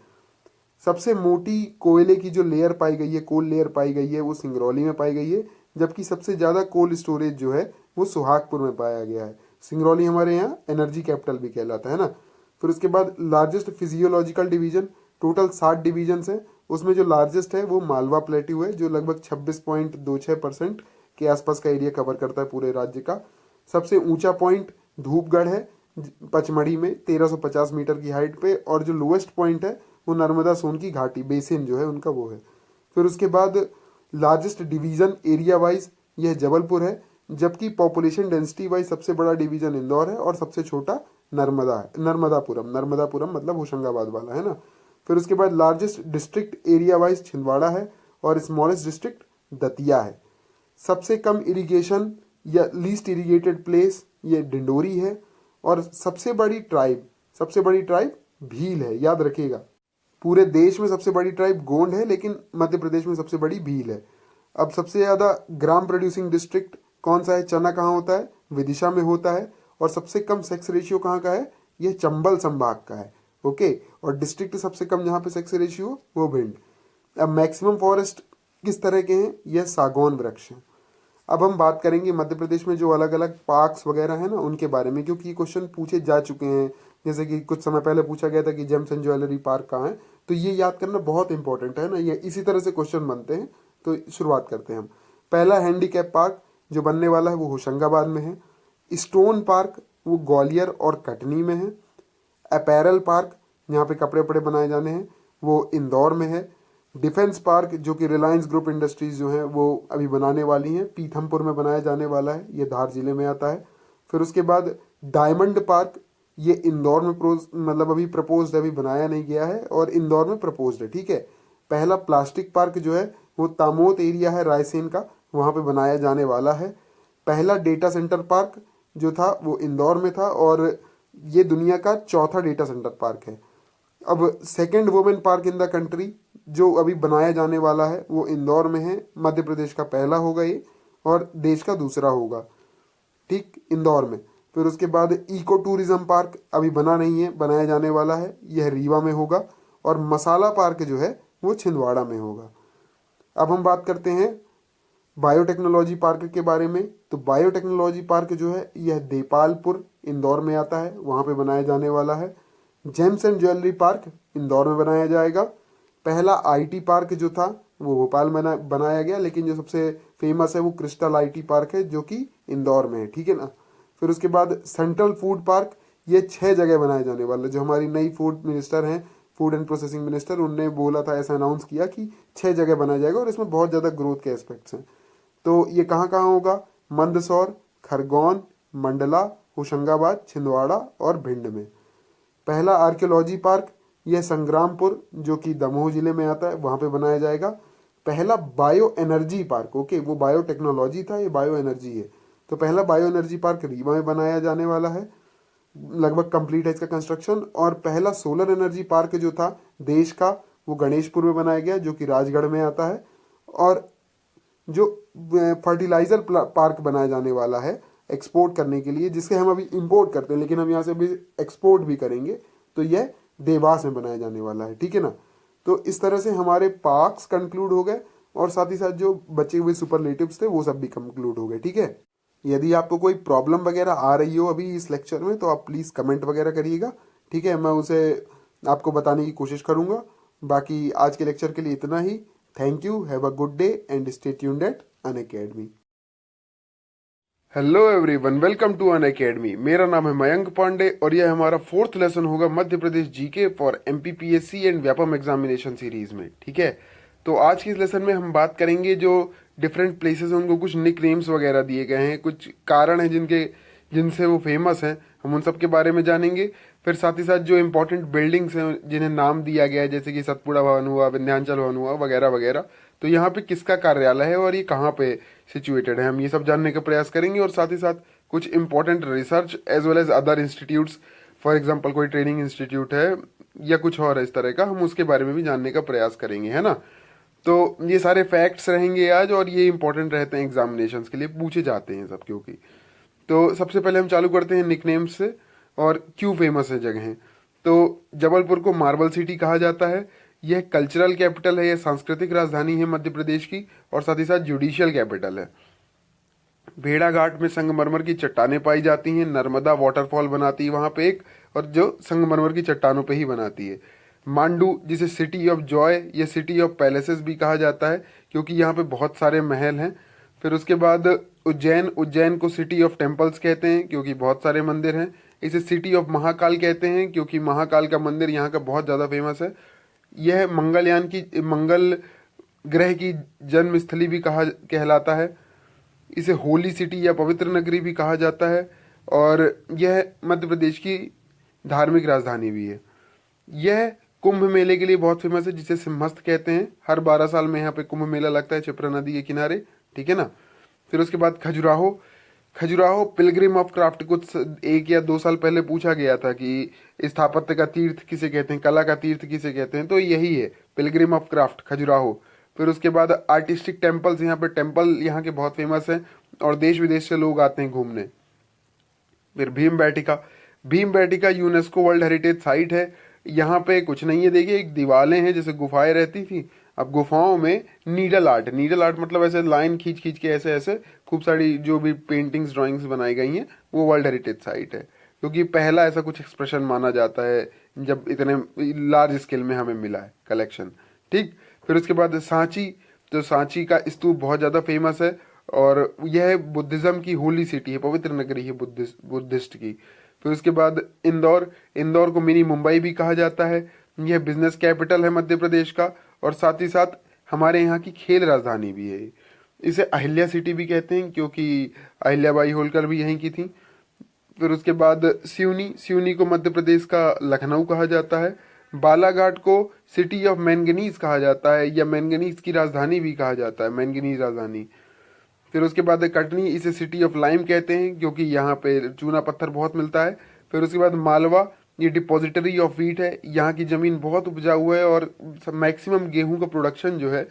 सबसे मोटी कोयले की जो लेयर पाई गई है, कोल लेयर पाई गई है, वो सिंगरौली में पाई गई है, जबकि सबसे ज्यादा कोल स्टोरेज जो है वो सुहागपुर में पाया गया है। सिंगरौली हमारे यहाँ एनर्जी कैपिटल भी कहलाता है ना। फिर उसके बाद largest physiological division, total 60 division है, उसमें जो लार्जेस्ट है वो मालवा प्लेट्यू है, जो लगभग 26.26% के आसपास का एरिया कवर करता है पूरे राज्य का। सबसे ऊंचा पॉइंट धूपगढ़ है पचमढ़ी में 1350 मीटर की हाइट पे, और जो लोएस्ट पॉइंट है वो नर्मदा सोन की घाटी बेसिन जो है उनका वो है। फिर उसके बाद लार्जेस्ट डिवीजन एरिया वाइज यह जबलपुर है, जबकि पॉपुलेशन डेंसिटी वाइज सबसे बड़ा डिवीजन इंदौर है और सबसे छोटा नर्मदा है, नर्मदापुरम मतलब होशंगाबाद वाला है ना। फिर उसके बाद largest district area wise Chhindwara है और स्मॉलेस्ट डिस्ट्रिक्ट दतिया है। सबसे कम इरिगेशन या लीस्ट इरिगेटेड प्लेस ये डिंडोरी है, और सबसे बड़ी ट्राइब भील है, याद रखिएगा। पूरे देश में सबसे बड़ी ट्राइब गोंड है, लेकिन मध्य प्रदेश में सबसे बड़ी भील है। अब सबसे ज्यादा ग्राम प्रोड्यूसिंग डिस्ट्रिक्ट कौन सा है? चना कहाँ होता है? विदिशा में होता है। और सबसे कम सेक्स रेशियो कहाँ का है? यह चंबल संभाग का है। ओके, और डिस्ट्रिक्ट सबसे कम जहाँ पे सेक्स रेशियो वो भिंड। अब मैक्सिमम फॉरेस्ट किस तरह के हैं? यह सागौन वृक्ष हैं। अब हम बात करेंगे मध्य प्रदेश में जो अलग अलग पार्क्स वगैरह है ना उनके बारे में, क्योंकि ये क्वेश्चन पूछे जा चुके हैं। जैसे कि कुछ समय पहले पूछा गया था कि जेम्स एंड ज्वेलरी पार्क कहाँ है, तो ये याद करना बहुत इंपॉर्टेंट है ना, ये इसी तरह से क्वेश्चन बनते हैं। तो शुरुआत करते हैं हम। पहला हैंडीकैप पार्क जो बनने वाला है वो होशंगाबाद में है। स्टोन पार्क वो ग्वालियर और कटनी में है। अपैरल पार्क जहाँ पे कपड़े वपड़े बनाए जाने हैं वो इंदौर में है। डिफेंस पार्क जो कि रिलायंस ग्रुप इंडस्ट्रीज जो है वो अभी बनाने वाली हैं, पीथमपुर में बनाया जाने वाला है, ये धार जिले में आता है। फिर उसके बाद डायमंड पार्क ये इंदौर में मतलब अभी प्रपोज्ड, अभी बनाया नहीं गया है, और इंदौर में प्रपोज्ड है, ठीक है। पहला प्लास्टिक पार्क जो है वो तामोत एरिया है रायसेन का, वहां पे बनाया जाने वाला है। पहला डेटा सेंटर पार्क जो था वो इंदौर में था, और ये दुनिया का चौथा डेटा सेंटर पार्क है। अब second women park in the country जो अभी बनाया जाने वाला है वो इंदौर में है। मध्य प्रदेश का पहला होगा ये, और देश का दूसरा होगा, ठीक, इंदौर में। फिर उसके बाद इको टूरिज्म पार्क अभी बना नहीं है, बनाया जाने वाला है, यह रीवा में होगा। और मसाला पार्क जो है वो छिंदवाड़ा में होगा। अब हम बात करते हैं बायोटेक्नोलॉजी पार्क के बारे में। तो बायोटेक्नोलॉजी पार्क जो है यह देपालपुर इंदौर में आता है, वहां पे बनाया जाने वाला है। James and jewellery park Indore में बनाया जाएगा। पहला आईटी पार्क जो था वो भोपाल में बनाया गया, लेकिन जो सबसे फेमस है वो क्रिस्टल आईटी पार्क है जो कि इंदौर में है, ठीक है ना। फिर उसके बाद सेंट्रल फूड पार्क, ये 6 जगह बनाए जाने वाले। जो हमारी नई फूड मिनिस्टर हैं, फूड एंड प्रोसेसिंग मिनिस्टर, उनने बोला था, ऐसा अनाउंस किया कि 6 जगह बनाया जाएगा, और इसमें बहुत ज़्यादा ग्रोथ के एस्पेक्ट्स हैं। तो ये कहाँ कहाँ होगा? मंदसौर, खरगोन, मंडला, होशंगाबाद, छिंदवाड़ा और भिंड में। पहला आर्कियोलॉजी पार्क यह संग्रामपुर जो कि दमोह जिले में आता है, वहां पे बनाया जाएगा। पहला बायो एनर्जी पार्क, ओके, वो बायोटेक्नोलॉजी था, ये बायो एनर्जी है, तो पहला बायो एनर्जी पार्क रीवा में बनाया जाने वाला है, लगभग कंप्लीट है इसका कंस्ट्रक्शन। और पहला सोलर एनर्जी पार्क जो था देश का वो गणेशपुर में बनाया गया, जो कि राजगढ़ में आता है। और जो फर्टिलाइजर पार्क बनाया जाने वाला है एक्सपोर्ट करने के लिए, जिसके हम अभी इंपोर्ट करते हैं लेकिन हम यहाँ से अभी एक्सपोर्ट भी करेंगे, तो यह देवास में बनाया जाने वाला है, ठीक है ना। तो इस तरह से हमारे पार्क्स कंक्लूड हो गए, और साथ ही साथ जो बचे हुए सुपरलेटिव्स थे वो सब भी कंक्लूड हो गए, ठीक है। यदि आपको कोई प्रॉब्लम वगैरह आ रही हो अभी इस लेक्चर में तो आप प्लीज़ कमेंट वगैरह करिएगा, ठीक है, मैं उसे आपको बताने की कोशिश करूँगा। बाकी आज के लेक्चर के लिए इतना ही। Thank you, have a good day and stay tuned at Unacademy. Hello everyone, welcome to Unacademy. मेरा नाम है मयंक पांडे और यह हमारा 4th लेसन होगा Madhya Pradesh GK for MPPSC and Vyapam examination series में, ठीक है। तो आज के इस लेसन में हम बात करेंगे जो डिफरेंट प्लेसेस हैं उनको कुछ निक नेम्स वगैरह दिए गए हैं, कुछ कारण हैं जिनसे वो फेमस हैं, हम उन सब के बारे में जानेंगे। फिर साथ ही साथ जो इम्पोर्टेंट बिल्डिंग्स हैं जिन्हें नाम दिया गया है, जैसे कि सतपुड़ा भवन हुआ, विंध्याचल भवन हुआ, वगैरह वगैरह, तो यहाँ पे किसका कार्यालय है और ये कहाँ पे सिचुएटेड है, हम ये सब जानने का प्रयास करेंगे। और साथ ही साथ कुछ important research as well as other institutes, for example कोई ट्रेनिंग इंस्टीट्यूट है या कुछ और इस तरह का, हम उसके बारे में भी जानने का प्रयास करेंगे, है ना। तो ये सारे फैक्ट्स रहेंगे आज, और ये इंपॉर्टेंट रहते हैं एग्जामिनेशंस के लिए, पूछे जाते हैं सब, क्योंकि तो सबसे पहले हम चालू करते हैं निकनेम्स से और क्यों फेमस है जगह। तो जबलपुर को मार्बल सिटी कहा जाता है। यह कल्चरल कैपिटल है, यह सांस्कृतिक राजधानी है मध्य प्रदेश की, और साथ ही साथ जुडिशियल कैपिटल है। भेड़ाघाट में संगमरमर की चट्टानें पाई जाती हैं, नर्मदा वाटरफॉल बनाती है वहां पे एक, और जो संगमरमर की चट्टानों पे ही बनाती है। मांडू, जिसे सिटी ऑफ जॉय या सिटी ऑफ पैलेसेस भी कहा जाता है, क्योंकि यहाँ पे बहुत सारे महल हैं। फिर उसके बाद उज्जैन, उज्जैन को सिटी ऑफ टेम्पल्स कहते हैं क्योंकि बहुत सारे मंदिर हैं। इसे सिटी ऑफ महाकाल कहते हैं क्योंकि महाकाल का मंदिर यहाँ का बहुत ज़्यादा फेमस है। यह मंगल ग्रह की जन्म स्थली भी कहलाता है। इसे होली सिटी या पवित्र नगरी भी कहा जाता है, और यह मध्य प्रदेश की धार्मिक राजधानी भी है। यह कुंभ मेले के लिए बहुत फेमस है, जिसे सिंहस्थ कहते हैं। हर 12 साल में यहाँ पे कुंभ मेला लगता है क्षिप्रा नदी के किनारे, ठीक है ना। फिर उसके बाद Khajuraho, Khajuraho Pilgrim of craft, कुछ 1 या 2 साल पहले पूछा गया था कि स्थापत्य का तीर्थ किसे कहते हैं, कला का तीर्थ किसे कहते हैं, तो यही है पिलग्रिम ऑफ क्राफ्ट, खजुराहो। फिर उसके बाद आर्टिस्टिक टेम्पल्स, यहाँ पे टेम्पल यहाँ के बहुत फेमस हैं और देश विदेश से लोग आते हैं घूमने। फिर Bhimbetka, Bhimbetka UNESCO world heritage site है। यहाँ पे कुछ नहीं है, देखिए एक दीवारें हैं जैसे गुफाएं रहती थी, अब गुफाओं में नीडल आर्ट, नीडल आर्ट मतलब ऐसे लाइन खींच खींच के ऐसे ऐसे खूब सारी जो भी पेंटिंग्स ड्राइंग्स बनाई गई हैं, वो वर्ल्ड हेरिटेज साइट है, क्योंकि पहला ऐसा कुछ एक्सप्रेशन माना जाता है जब इतने लार्ज स्केल में हमें मिला है कलेक्शन, ठीक। फिर उसके बाद सांची, तो सांची का स्तूप बहुत ज़्यादा फेमस है, और यह बुद्धिज्म की होली सिटी है, पवित्र नगरी है बुद्धिस्ट की। फिर उसके बाद इंदौर, इंदौर को मिनी मुंबई भी कहा जाता है। यह बिजनेस कैपिटल है मध्य प्रदेश का, और साथ ही साथ हमारे यहाँ की खेल राजधानी भी है। इसे अहिल्या सिटी भी कहते हैं क्योंकि अहिल्याबाई होलकर भी यहीं की थी। फिर उसके बाद सिवनी, सिवनी को मध्य प्रदेश का लखनऊ कहा जाता है। बालाघाट को सिटी ऑफ मैंगनीज कहा जाता है, या मैंगनीज की राजधानी भी कहा जाता है, मैंगनीज राजधानी। फिर उसके बाद कटनी, इसे सिटी ऑफ लाइम कहते हैं क्योंकि यहाँ पे चूना पत्थर बहुत मिलता है। फिर उसके बाद मालवा, ये डिपॉजिटरी ऑफ व्हीट है, यहाँ की ज़मीन बहुत उपजाऊ है और मैक्सिमम गेहूं का प्रोडक्शन जो है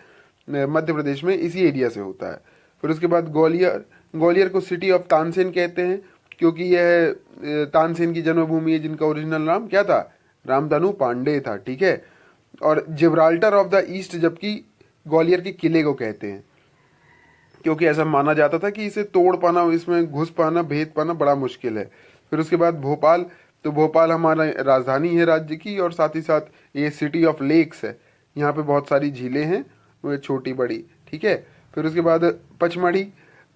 मध्य प्रदेश में इसी एरिया से होता है। फिर उसके बाद ग्वालियर, ग्वालियर को सिटी ऑफ तानसेन कहते हैं क्योंकि यह तानसेन की जन्मभूमि है, जिनका ओरिजिनल नाम क्या था, रामधनु पांडे था, ठीक है। और जिब्राल्टर ऑफ द ईस्ट जबकि ग्वालियर के किले को कहते हैं, क्योंकि ऐसा माना जाता था कि इसे तोड़ पाना, इसमें घुस पाना, भेद पाना बड़ा मुश्किल है। फिर उसके बाद भोपाल, तो भोपाल हमारा राजधानी है राज्य की, और साथ ही साथ ये सिटी ऑफ लेक्स है, यहाँ पे बहुत सारी झीलें हैं, वो छोटी बड़ी, ठीक है। फिर उसके बाद पचमढ़ी,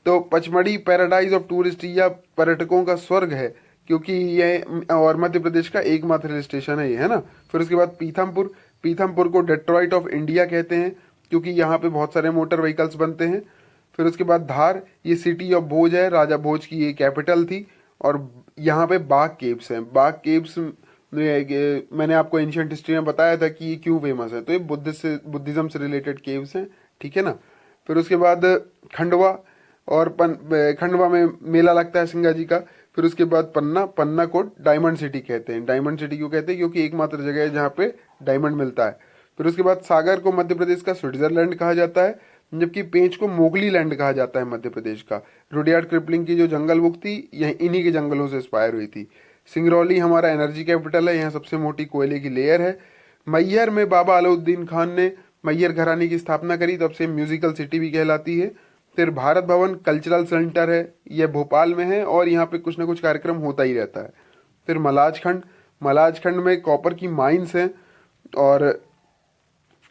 तो पचमढ़ी पैराडाइज ऑफ टूरिस्ट या पर्यटकों का स्वर्ग है क्योंकि यह और मध्य प्रदेश का एकमात्र हिल स्टेशन है ये, है ना। फिर उसके बाद पीथमपुर, पीथमपुर को डेट्रॉइट ऑफ इंडिया कहते हैं क्योंकि यहाँ पे बहुत सारे मोटर व्हीकल्स बनते हैं। फिर उसके बाद धार, ये सिटी ऑफ भोज है, राजा भोज की ये कैपिटल थी, और यहाँ पे बाघ केव्स हैं। बाघ केव्स मैंने आपको एंशिएंट हिस्ट्री में बताया था कि ये क्यों फेमस है, तो ये बुद्धिज्म से रिलेटेड केव्स हैं, ठीक है ना। फिर उसके बाद खंडवा, और खंडवा में मेला लगता है सिंगा जी का। फिर उसके बाद पन्ना, पन्ना को डायमंड सिटी कहते हैं। डायमंड सिटी क्यों कहते हैं, क्योंकि एकमात्र जगह है जहाँ पे डायमंड मिलता है। फिर उसके बाद सागर को मध्य प्रदेश का स्विट्जरलैंड कहा जाता है, जबकि पेंच को मोगली लैंड कहा जाता है मध्य प्रदेश का। रुडयार्ड किपलिंग की जो जंगल बुक थी यह इन्हीं के जंगलों से इंस्पायर हुई थी। सिंगरौली हमारा एनर्जी कैपिटल है, यहाँ सबसे मोटी कोयले की लेयर है। मैहर में बाबा अलाउद्दीन खान ने मैहर घराने की स्थापना करी, तब से म्यूजिकल सिटी भी कहलाती है। फिर भारत भवन कल्चरल सेंटर है, यह भोपाल में है और यहाँ पे कुछ ना कुछ कार्यक्रम होता ही रहता है। फिर मलाजखंड, मलाजखंड में कॉपर की माइंस हैं। और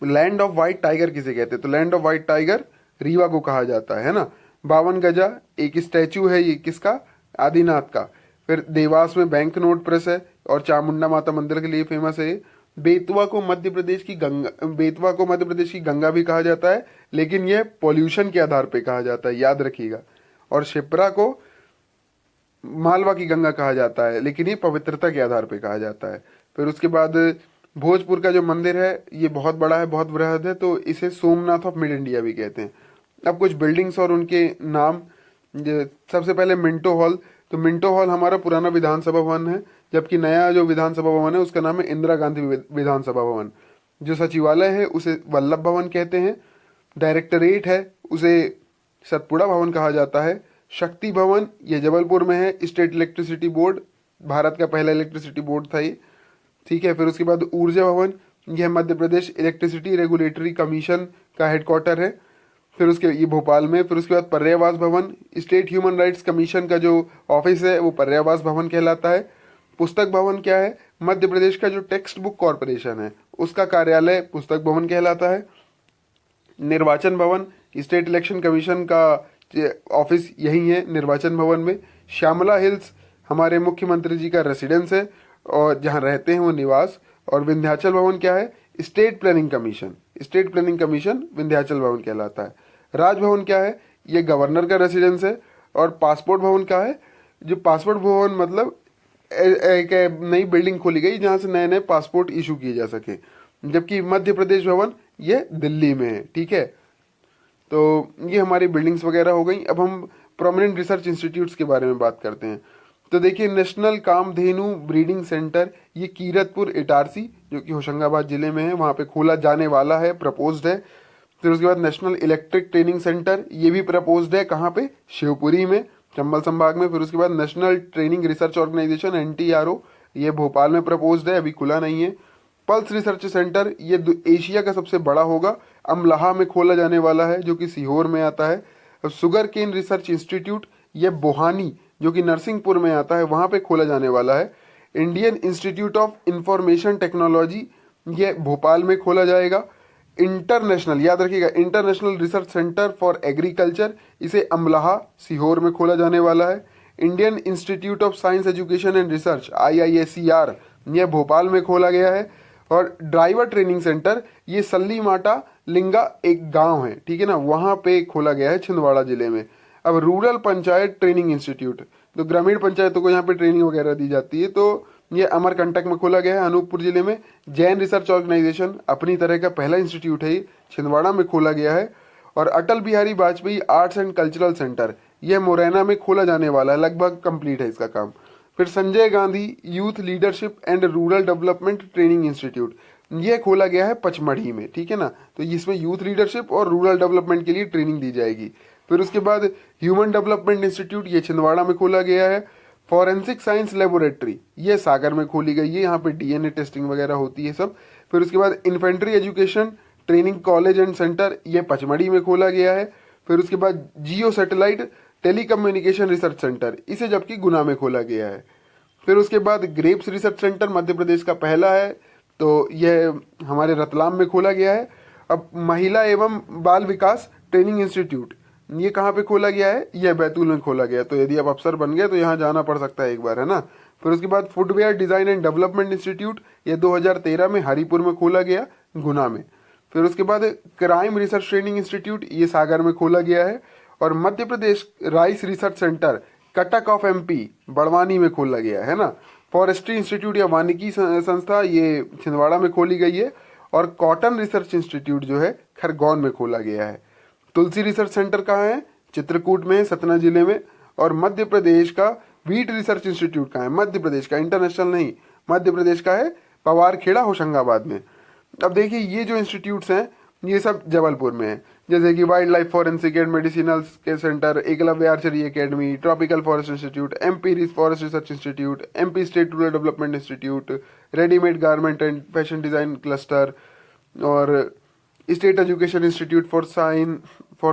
लैंड ऑफ व्हाइट टाइगर किसे कहते हैं, तो land of white tiger Rewa को कहा जाता है ना। 52 गजा एक स्टैचू है, ये किसका, आदिनाथ का। फिर देवास में बैंक नोट प्रेस है और चामुंडा माता मंदिर के लिए फेमस है। बेतवा को मध्य प्रदेश की गंगा भी कहा जाता है, लेकिन यह पॉल्यूशन के आधार पे कहा जाता है, याद रखिएगा। और शिप्रा को मालवा की गंगा कहा जाता है, लेकिन ये पवित्रता के आधार पे कहा जाता है। फिर उसके बाद भोजपुर का जो मंदिर है ये बहुत बड़ा है, बहुत बृहद है, तो इसे सोमनाथ ऑफ मिड इंडिया भी कहते हैं। अब कुछ बिल्डिंग्स और उनके नाम, सबसे पहले मिंटो हॉल, तो मिंटो हॉल हमारा पुराना विधानसभा भवन है, जबकि नया जो विधानसभा भवन है उसका नाम है इंदिरा गांधी विधानसभा भवन। जो सचिवालय है उसे वल्लभ भवन कहते हैं। डायरेक्टरेट है उसे सतपुड़ा भवन कहा जाता है। शक्ति भवन ये जबलपुर में है। स्टेट इलेक्ट्रिसिटी बोर्ड भारत का पहला इलेक्ट्रिसिटी बोर्ड था ये, ठीक है। फिर उसके बाद ऊर्जा भवन, यह Madhya Pradesh electricity regulatory commission का हेडक्वार्टर है। फिर उसके ये भोपाल में। फिर उसके बाद पर्यावास भवन, स्टेट ह्यूमन राइट्स कमीशन का जो ऑफिस है वो पर्यावास भवन कहलाता है। पुस्तक भवन क्या है? मध्य प्रदेश का जो टेक्स्ट बुक कॉरपोरेशन है उसका कार्यालय पुस्तक भवन कहलाता है। निर्वाचन भवन, स्टेट इलेक्शन कमीशन का ऑफिस यही है निर्वाचन भवन में। श्यामला हिल्स हमारे मुख्यमंत्री जी का रेसिडेंस है और जहाँ रहते हैं वो निवास। और विंध्याचल भवन क्या है? State planning commission, state planning commission Vindhyachal भवन कहलाता है। राजभवन क्या है? ये गवर्नर का रेसिडेंस है। और पासपोर्ट भवन क्या है? जो पासपोर्ट भवन मतलब एक नई बिल्डिंग खोली गई जहाँ से नए नए पासपोर्ट इशू किए जा सके। जबकि मध्य प्रदेश भवन ये दिल्ली में है। ठीक है, तो ये हमारी बिल्डिंग्स वगैरह हो गई। अब हम प्रोमिनेंट रिसर्च इंस्टीट्यूट्स के बारे में बात करते हैं। तो देखिए, नेशनल कामधेनु ब्रीडिंग सेंटर ये कीरतपुर इटारसी जो कि होशंगाबाद जिले में है, वहाँ पे खोला जाने वाला है, प्रपोज्ड है। फिर उसके बाद नेशनल इलेक्ट्रिक ट्रेनिंग सेंटर ये भी प्रपोज्ड है। कहाँ पे? शिवपुरी में, चंबल संभाग में। फिर उसके बाद national training research organisation NTRO ये भोपाल में प्रपोज्ड है, अभी खुला नहीं है। पल्स रिसर्च सेंटर ये एशिया का सबसे बड़ा होगा, अमलाहा में खोला जाने वाला है जो कि सीहोर में आता है। शुगर केन रिसर्च इंस्टीट्यूट ये बोहानी जो कि नरसिंहपुर में आता है वहाँ पे खोला जाने वाला है। Indian institute of information technology ये भोपाल में खोला जाएगा। इंटरनेशनल, याद रखिएगा, international research centre for agriculture इसे अमलाहा सीहोर में खोला जाने वाला है। Indian institute of science education and research IISER यह भोपाल में खोला गया है। और ड्राइवर ट्रेनिंग सेंटर ये सल्ली माटा लिंगा एक गांव है, ठीक है ना, वहां पे खोला गया है छिंदवाड़ा जिले में। अब रूरल पंचायत ट्रेनिंग इंस्टीट्यूट, तो ग्रामीण पंचायतों को यहाँ पे ट्रेनिंग वगैरह दी जाती है, तो ये अमरकंटक में खोला गया है अनूपपुर जिले में। जैन रिसर्च ऑर्गेनाइजेशन अपनी तरह का पहला इंस्टीट्यूट है, छिंदवाड़ा में खोला गया है। और Atal Bihari Vajpayee arts and cultural centre यह मुरैना में खोला जाने वाला है, लगभग कंप्लीट है इसका काम। फिर Sanjay Gandhi youth leadership and rural development training institute यह खोला गया है पचमढ़ी में, ठीक है ना, तो इसमें यूथ लीडरशिप और रूरल डेवलपमेंट के लिए ट्रेनिंग दी जाएगी। फिर उसके बाद ह्यूमन डेवलपमेंट इंस्टीट्यूट ये छिंदवाड़ा में खोला गया है। फॉरेंसिक साइंस लेबोरेटरी ये सागर में खोली गई है, यहाँ पे DNA टेस्टिंग वगैरह होती है सब। फिर उसके बाद infantry education training college and centre ये पचमढ़ी में खोला गया है। फिर उसके बाद जियो सैटेलाइट टेलीकम्युनिकेशन रिसर्च सेंटर इसे जबकि गुना में खोला गया है। फिर उसके बाद ग्रेप्स रिसर्च सेंटर मध्य प्रदेश का पहला है, तो यह हमारे रतलाम में खोला गया है। अब महिला एवं बाल विकास ट्रेनिंग इंस्टीट्यूट ये कहाँ पे खोला गया है? यह बैतूल में खोला गया है, तो यदि आप अफसर बन गए तो यहाँ जाना पड़ सकता है एक बार, है ना। फिर उसके बाद footwear design and development institute ये 2013 में हरिपुर में खोला गया, गुना में। फिर उसके बाद क्राइम रिसर्च ट्रेनिंग इंस्टीट्यूट ये सागर में खोला गया है। और Madhya Pradesh rice research centre Cuttack of MP Barwani में खोला गया है ना। फॉरेस्ट्री इंस्टीट्यूट या वानिकी संस्था ये छिंदवाड़ा में खोली गई है। और कॉटन रिसर्च इंस्टीट्यूट जो है खरगोन में खोला गया है। तुलसी रिसर्च सेंटर कहाँ है? चित्रकूट में, सतना जिले में। और मध्य प्रदेश का व्हीट रिसर्च इंस्टीट्यूट कहाँ है? मध्य प्रदेश का, इंटरनेशनल नहीं, मध्य प्रदेश का है पवारखेड़ा होशंगाबाद में। अब देखिए ये जो इंस्टीट्यूट्स हैं ये सब जबलपुर में है, जैसे कि wild life forensic and medicinal के centre, Eklavya archery academy, tropical forest institute, MP forest research institute, MP state rural development institute, readymade garment and fashion design cluster, और state education institute for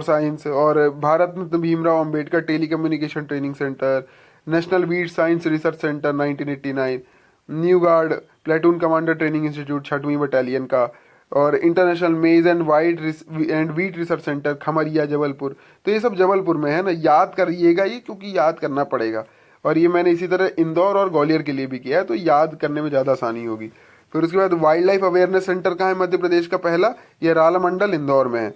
science, और Bharat Ratna Bhimrao Ambedkar telecommunication training centre, national wheat science research centre 1989, new guard platoon commander training institute 6वीं बटालियन का, और international maize and wheat research centre Khamaria Jabalpur. तो ये सब जबलपुर में है ना, याद करिएगा ये, क्योंकि याद करना पड़ेगा। और ये मैंने इसी तरह इंदौर और ग्वालियर के लिए भी किया है, तो याद करने में ज़्यादा आसानी होगी। फिर उसके बाद वाइल्ड लाइफ अवेयरनेस सेंटर कहाँ है? मध्य प्रदेश का पहला, ये रालामंडल इंदौर में है।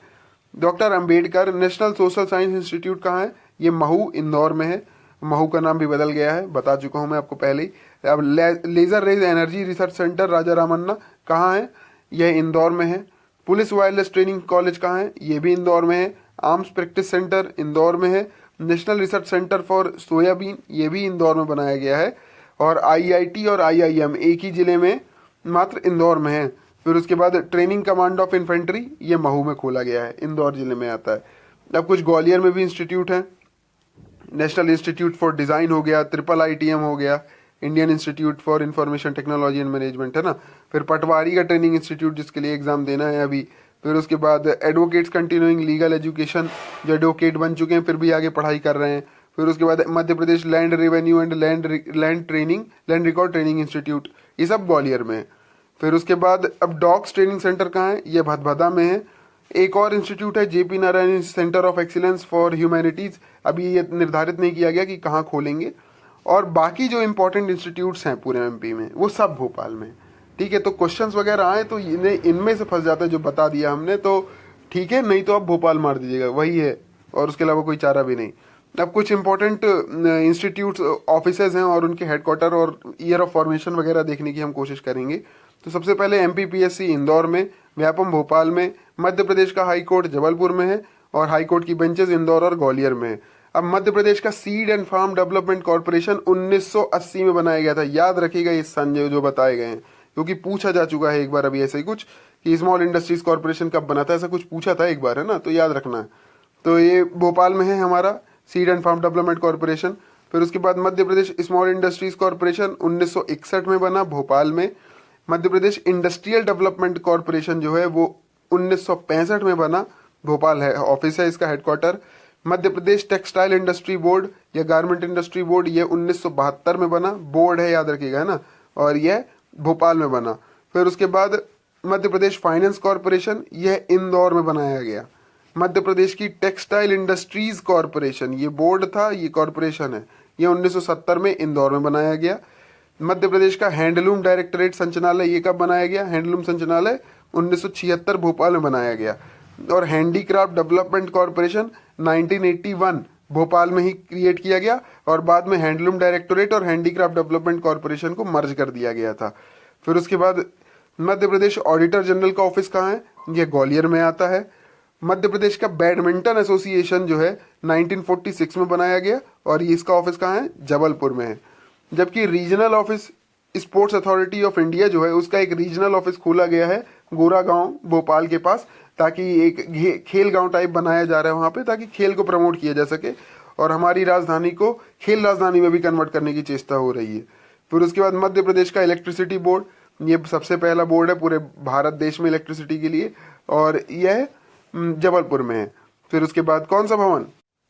Doctor Ambedkar national social science institute कहाँ है? ये महू इंदौर में है। महू का नाम भी बदल गया है, बता चुका हूँ मैं आपको पहले ही। अब laser rays energy research centre Raja Ramanna कहाँ है? यह इंदौर में है। पुलिस वायरलेस ट्रेनिंग कॉलेज कहाँ है? ये भी इंदौर में है। आर्म्स प्रैक्टिस सेंटर इंदौर में है। National research centre for soybean ये भी इंदौर में बनाया गया है। और IIT और IIM एक ही जिले में, मात्र इंदौर में है। फिर उसके बाद ट्रेनिंग कमांड ऑफ इन्फेंट्री ये महू में खोला गया है, इंदौर जिले में आता है। अब कुछ ग्वालियर में भी इंस्टीट्यूट हैं, नेशनल इंस्टीट्यूट फॉर डिज़ाइन हो गया, IIITM हो गया, Indian institute for information technology and management है ना। फिर पटवारी का ट्रेनिंग इंस्टीट्यूट जिसके लिए एग्जाम देना है अभी। फिर उसके बाद एडवोकेट्स कंटिन्यूइंग लीगल एजुकेशन, जो एडवोकेट बन चुके हैं फिर भी आगे पढ़ाई कर रहे हैं। फिर उसके बाद Madhya Pradesh land revenue and land record training institute, ये सब ग्वालियर में है। फिर उसके बाद अब डॉग्स ट्रेनिंग सेंटर कहाँ है, ये भदभदा में है। एक और इंस्टीट्यूट है JP Narayan centre of excellence for humanities, अभी ये निर्धारित नहीं किया गया कि कहाँ खोलेंगे। और बाकी जो इंपॉर्टेंट इंस्टीट्यूट्स हैं पूरे एमपी में वो सब भोपाल में। ठीक है, तो क्वेश्चंस वगैरह आए तो इनमें से फंस जाता है जो बता दिया हमने, तो ठीक है, नहीं तो आप भोपाल मार दीजिएगा, वही है और उसके अलावा कोई चारा भी नहीं। अब कुछ इंपॉर्टेंट इंस्टीट्यूट्स ऑफिसेज हैं और उनके हेडक्वार्टर और ईयर ऑफ फॉर्मेशन वगैरह देखने की हम कोशिश करेंगे। तो सबसे पहले एमपीपीएससी इंदौर में, व्यापम भोपाल में, मध्य प्रदेश का हाई कोर्ट जबलपुर में है और हाई कोर्ट की बेंचेस इंदौर और ग्वालियर में है। अब मध्य प्रदेश का seed and farm development corporation 1980 में बनाया गया था, याद रखिएगा ये सन जो बताए गए हैं, क्योंकि पूछा जा चुका है एक बार अभी ऐसे ही कुछ कि स्मॉल इंडस्ट्रीज कॉर्पोरेशन कब बना था, ऐसा कुछ पूछा था एक बार, है ना, तो याद रखना है। तो ये भोपाल में है हमारा seed and farm development corporation. फिर उसके बाद Madhya Pradesh small industries corporation 1961 में बना भोपाल में। Madhya Pradesh industrial development corporation जो है वो 1965 में बना, भोपाल है ऑफिस है इसका headquarter. Madhya Pradesh textile industry board या गारमेंट इंडस्ट्री बोर्ड, ये 1972 में बना, बोर्ड है याद रखिएगा, है ना, और यह भोपाल में बना। फिर उसके बाद मध्य प्रदेश फाइनेंस कॉर्पोरेशन, यह इंदौर में बनाया गया। मध्य प्रदेश की टेक्सटाइल इंडस्ट्रीज कॉर्पोरेशन, ये बोर्ड था, ये कॉर्पोरेशन है, ये 1970 में इंदौर में बनाया गया। मध्य प्रदेश का हैंडलूम डायरेक्टरेट संचालय, ये कब बनाया गया, हैंडलूम संचालय 1976 भोपाल में बनाया गया। और हैंडीक्राफ्ट डेवलपमेंट कॉर्पोरेशन 1981 भोपाल में ही क्रिएट किया गया और बाद में हैंडलूम डायरेक्टोरेट और हैंडीक्राफ्ट डेवलपमेंट कॉर्पोरेशन को मर्ज कर दिया गया था। फिर उसके बाद मध्य प्रदेश ऑडिटर जनरल का ऑफिस कहाँ है, यह ग्वालियर में आता है। मध्य प्रदेश का बैडमिंटन एसोसिएशन जो है 1946 में बनाया गया और ये इसका ऑफिस कहाँ है, जबलपुर में है। जबकि regional office sports authority of India जो है उसका एक रीजनल ऑफिस खोला गया है गोरागांव भोपाल के पास, ताकि एक खेल गांव टाइप बनाया जा रहा है वहाँ पे, ताकि खेल को प्रमोट किया जा सके और हमारी राजधानी को खेल राजधानी में भी कन्वर्ट करने की चेष्टा हो रही है। फिर उसके बाद मध्य प्रदेश का इलेक्ट्रिसिटी बोर्ड, ये सबसे पहला बोर्ड है पूरे भारत देश में इलेक्ट्रिसिटी के लिए और यह जबलपुर में है। फिर उसके बाद कौन सा भवन,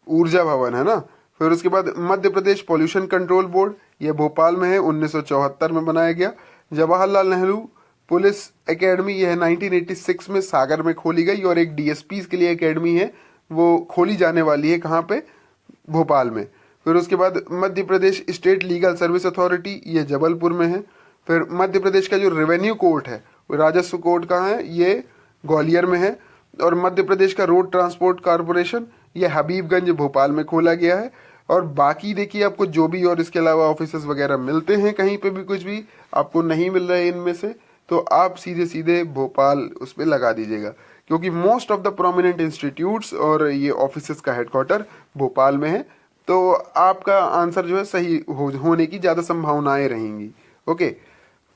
ऊर्जा भवन, है ना। फिर उसके बाद मध्य प्रदेश पॉल्यूशन कंट्रोल बोर्ड, यह भोपाल में है, 1974 में बनाया गया। जवाहरलाल नेहरू पुलिस एकेडमी, यह 1986 में सागर में खोली गई और एक डीएसपी के लिए एकेडमी है वो खोली जाने वाली है, कहाँ पे, भोपाल में। फिर उसके बाद मध्य प्रदेश स्टेट लीगल सर्विस अथॉरिटी, यह जबलपुर में है। फिर मध्य प्रदेश का जो रेवेन्यू कोर्ट है, राजस्व कोर्ट कहाँ है, ये ग्वालियर में है। और मध्य प्रदेश का रोड ट्रांसपोर्ट कॉर्पोरेशन, यह हबीबगंज भोपाल में खोला गया है। और बाकी देखिए आपको जो भी और इसके अलावा ऑफिसेस वगैरह मिलते हैं कहीं पे भी, कुछ भी आपको नहीं मिल रहा है इनमें से, तो आप सीधे सीधे भोपाल उस पर लगा दीजिएगा, क्योंकि most of the prominent institutes और ये ऑफिसेस का हेडक्वार्टर भोपाल में है। तो आपका आंसर जो है सही होने की ज़्यादा संभावनाएं रहेंगी। ओके,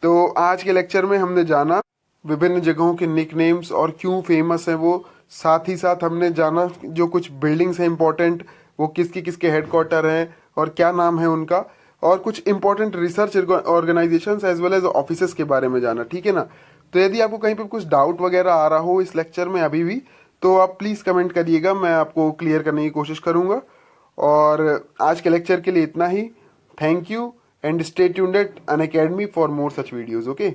तो आज के लेक्चर में हमने जाना विभिन्न जगहों के निकनेम्स और क्यों फेमस हैं वो, साथ ही साथ हमने जाना जो कुछ बिल्डिंग्स हैं इंपॉर्टेंट वो किसके किसके हेडक्वार्टर हैं और क्या नाम है उनका, और कुछ important research organisations as well as offices के बारे में जाना, ठीक है ना। तो यदि आपको कहीं पे कुछ डाउट वगैरह आ रहा हो इस लेक्चर में अभी भी, तो आप प्लीज़ कमेंट करिएगा, मैं आपको क्लियर करने की कोशिश करूँगा। और आज के लेक्चर के लिए इतना ही। Thank you and stay tuned at Unacademy for more such videos. Okay.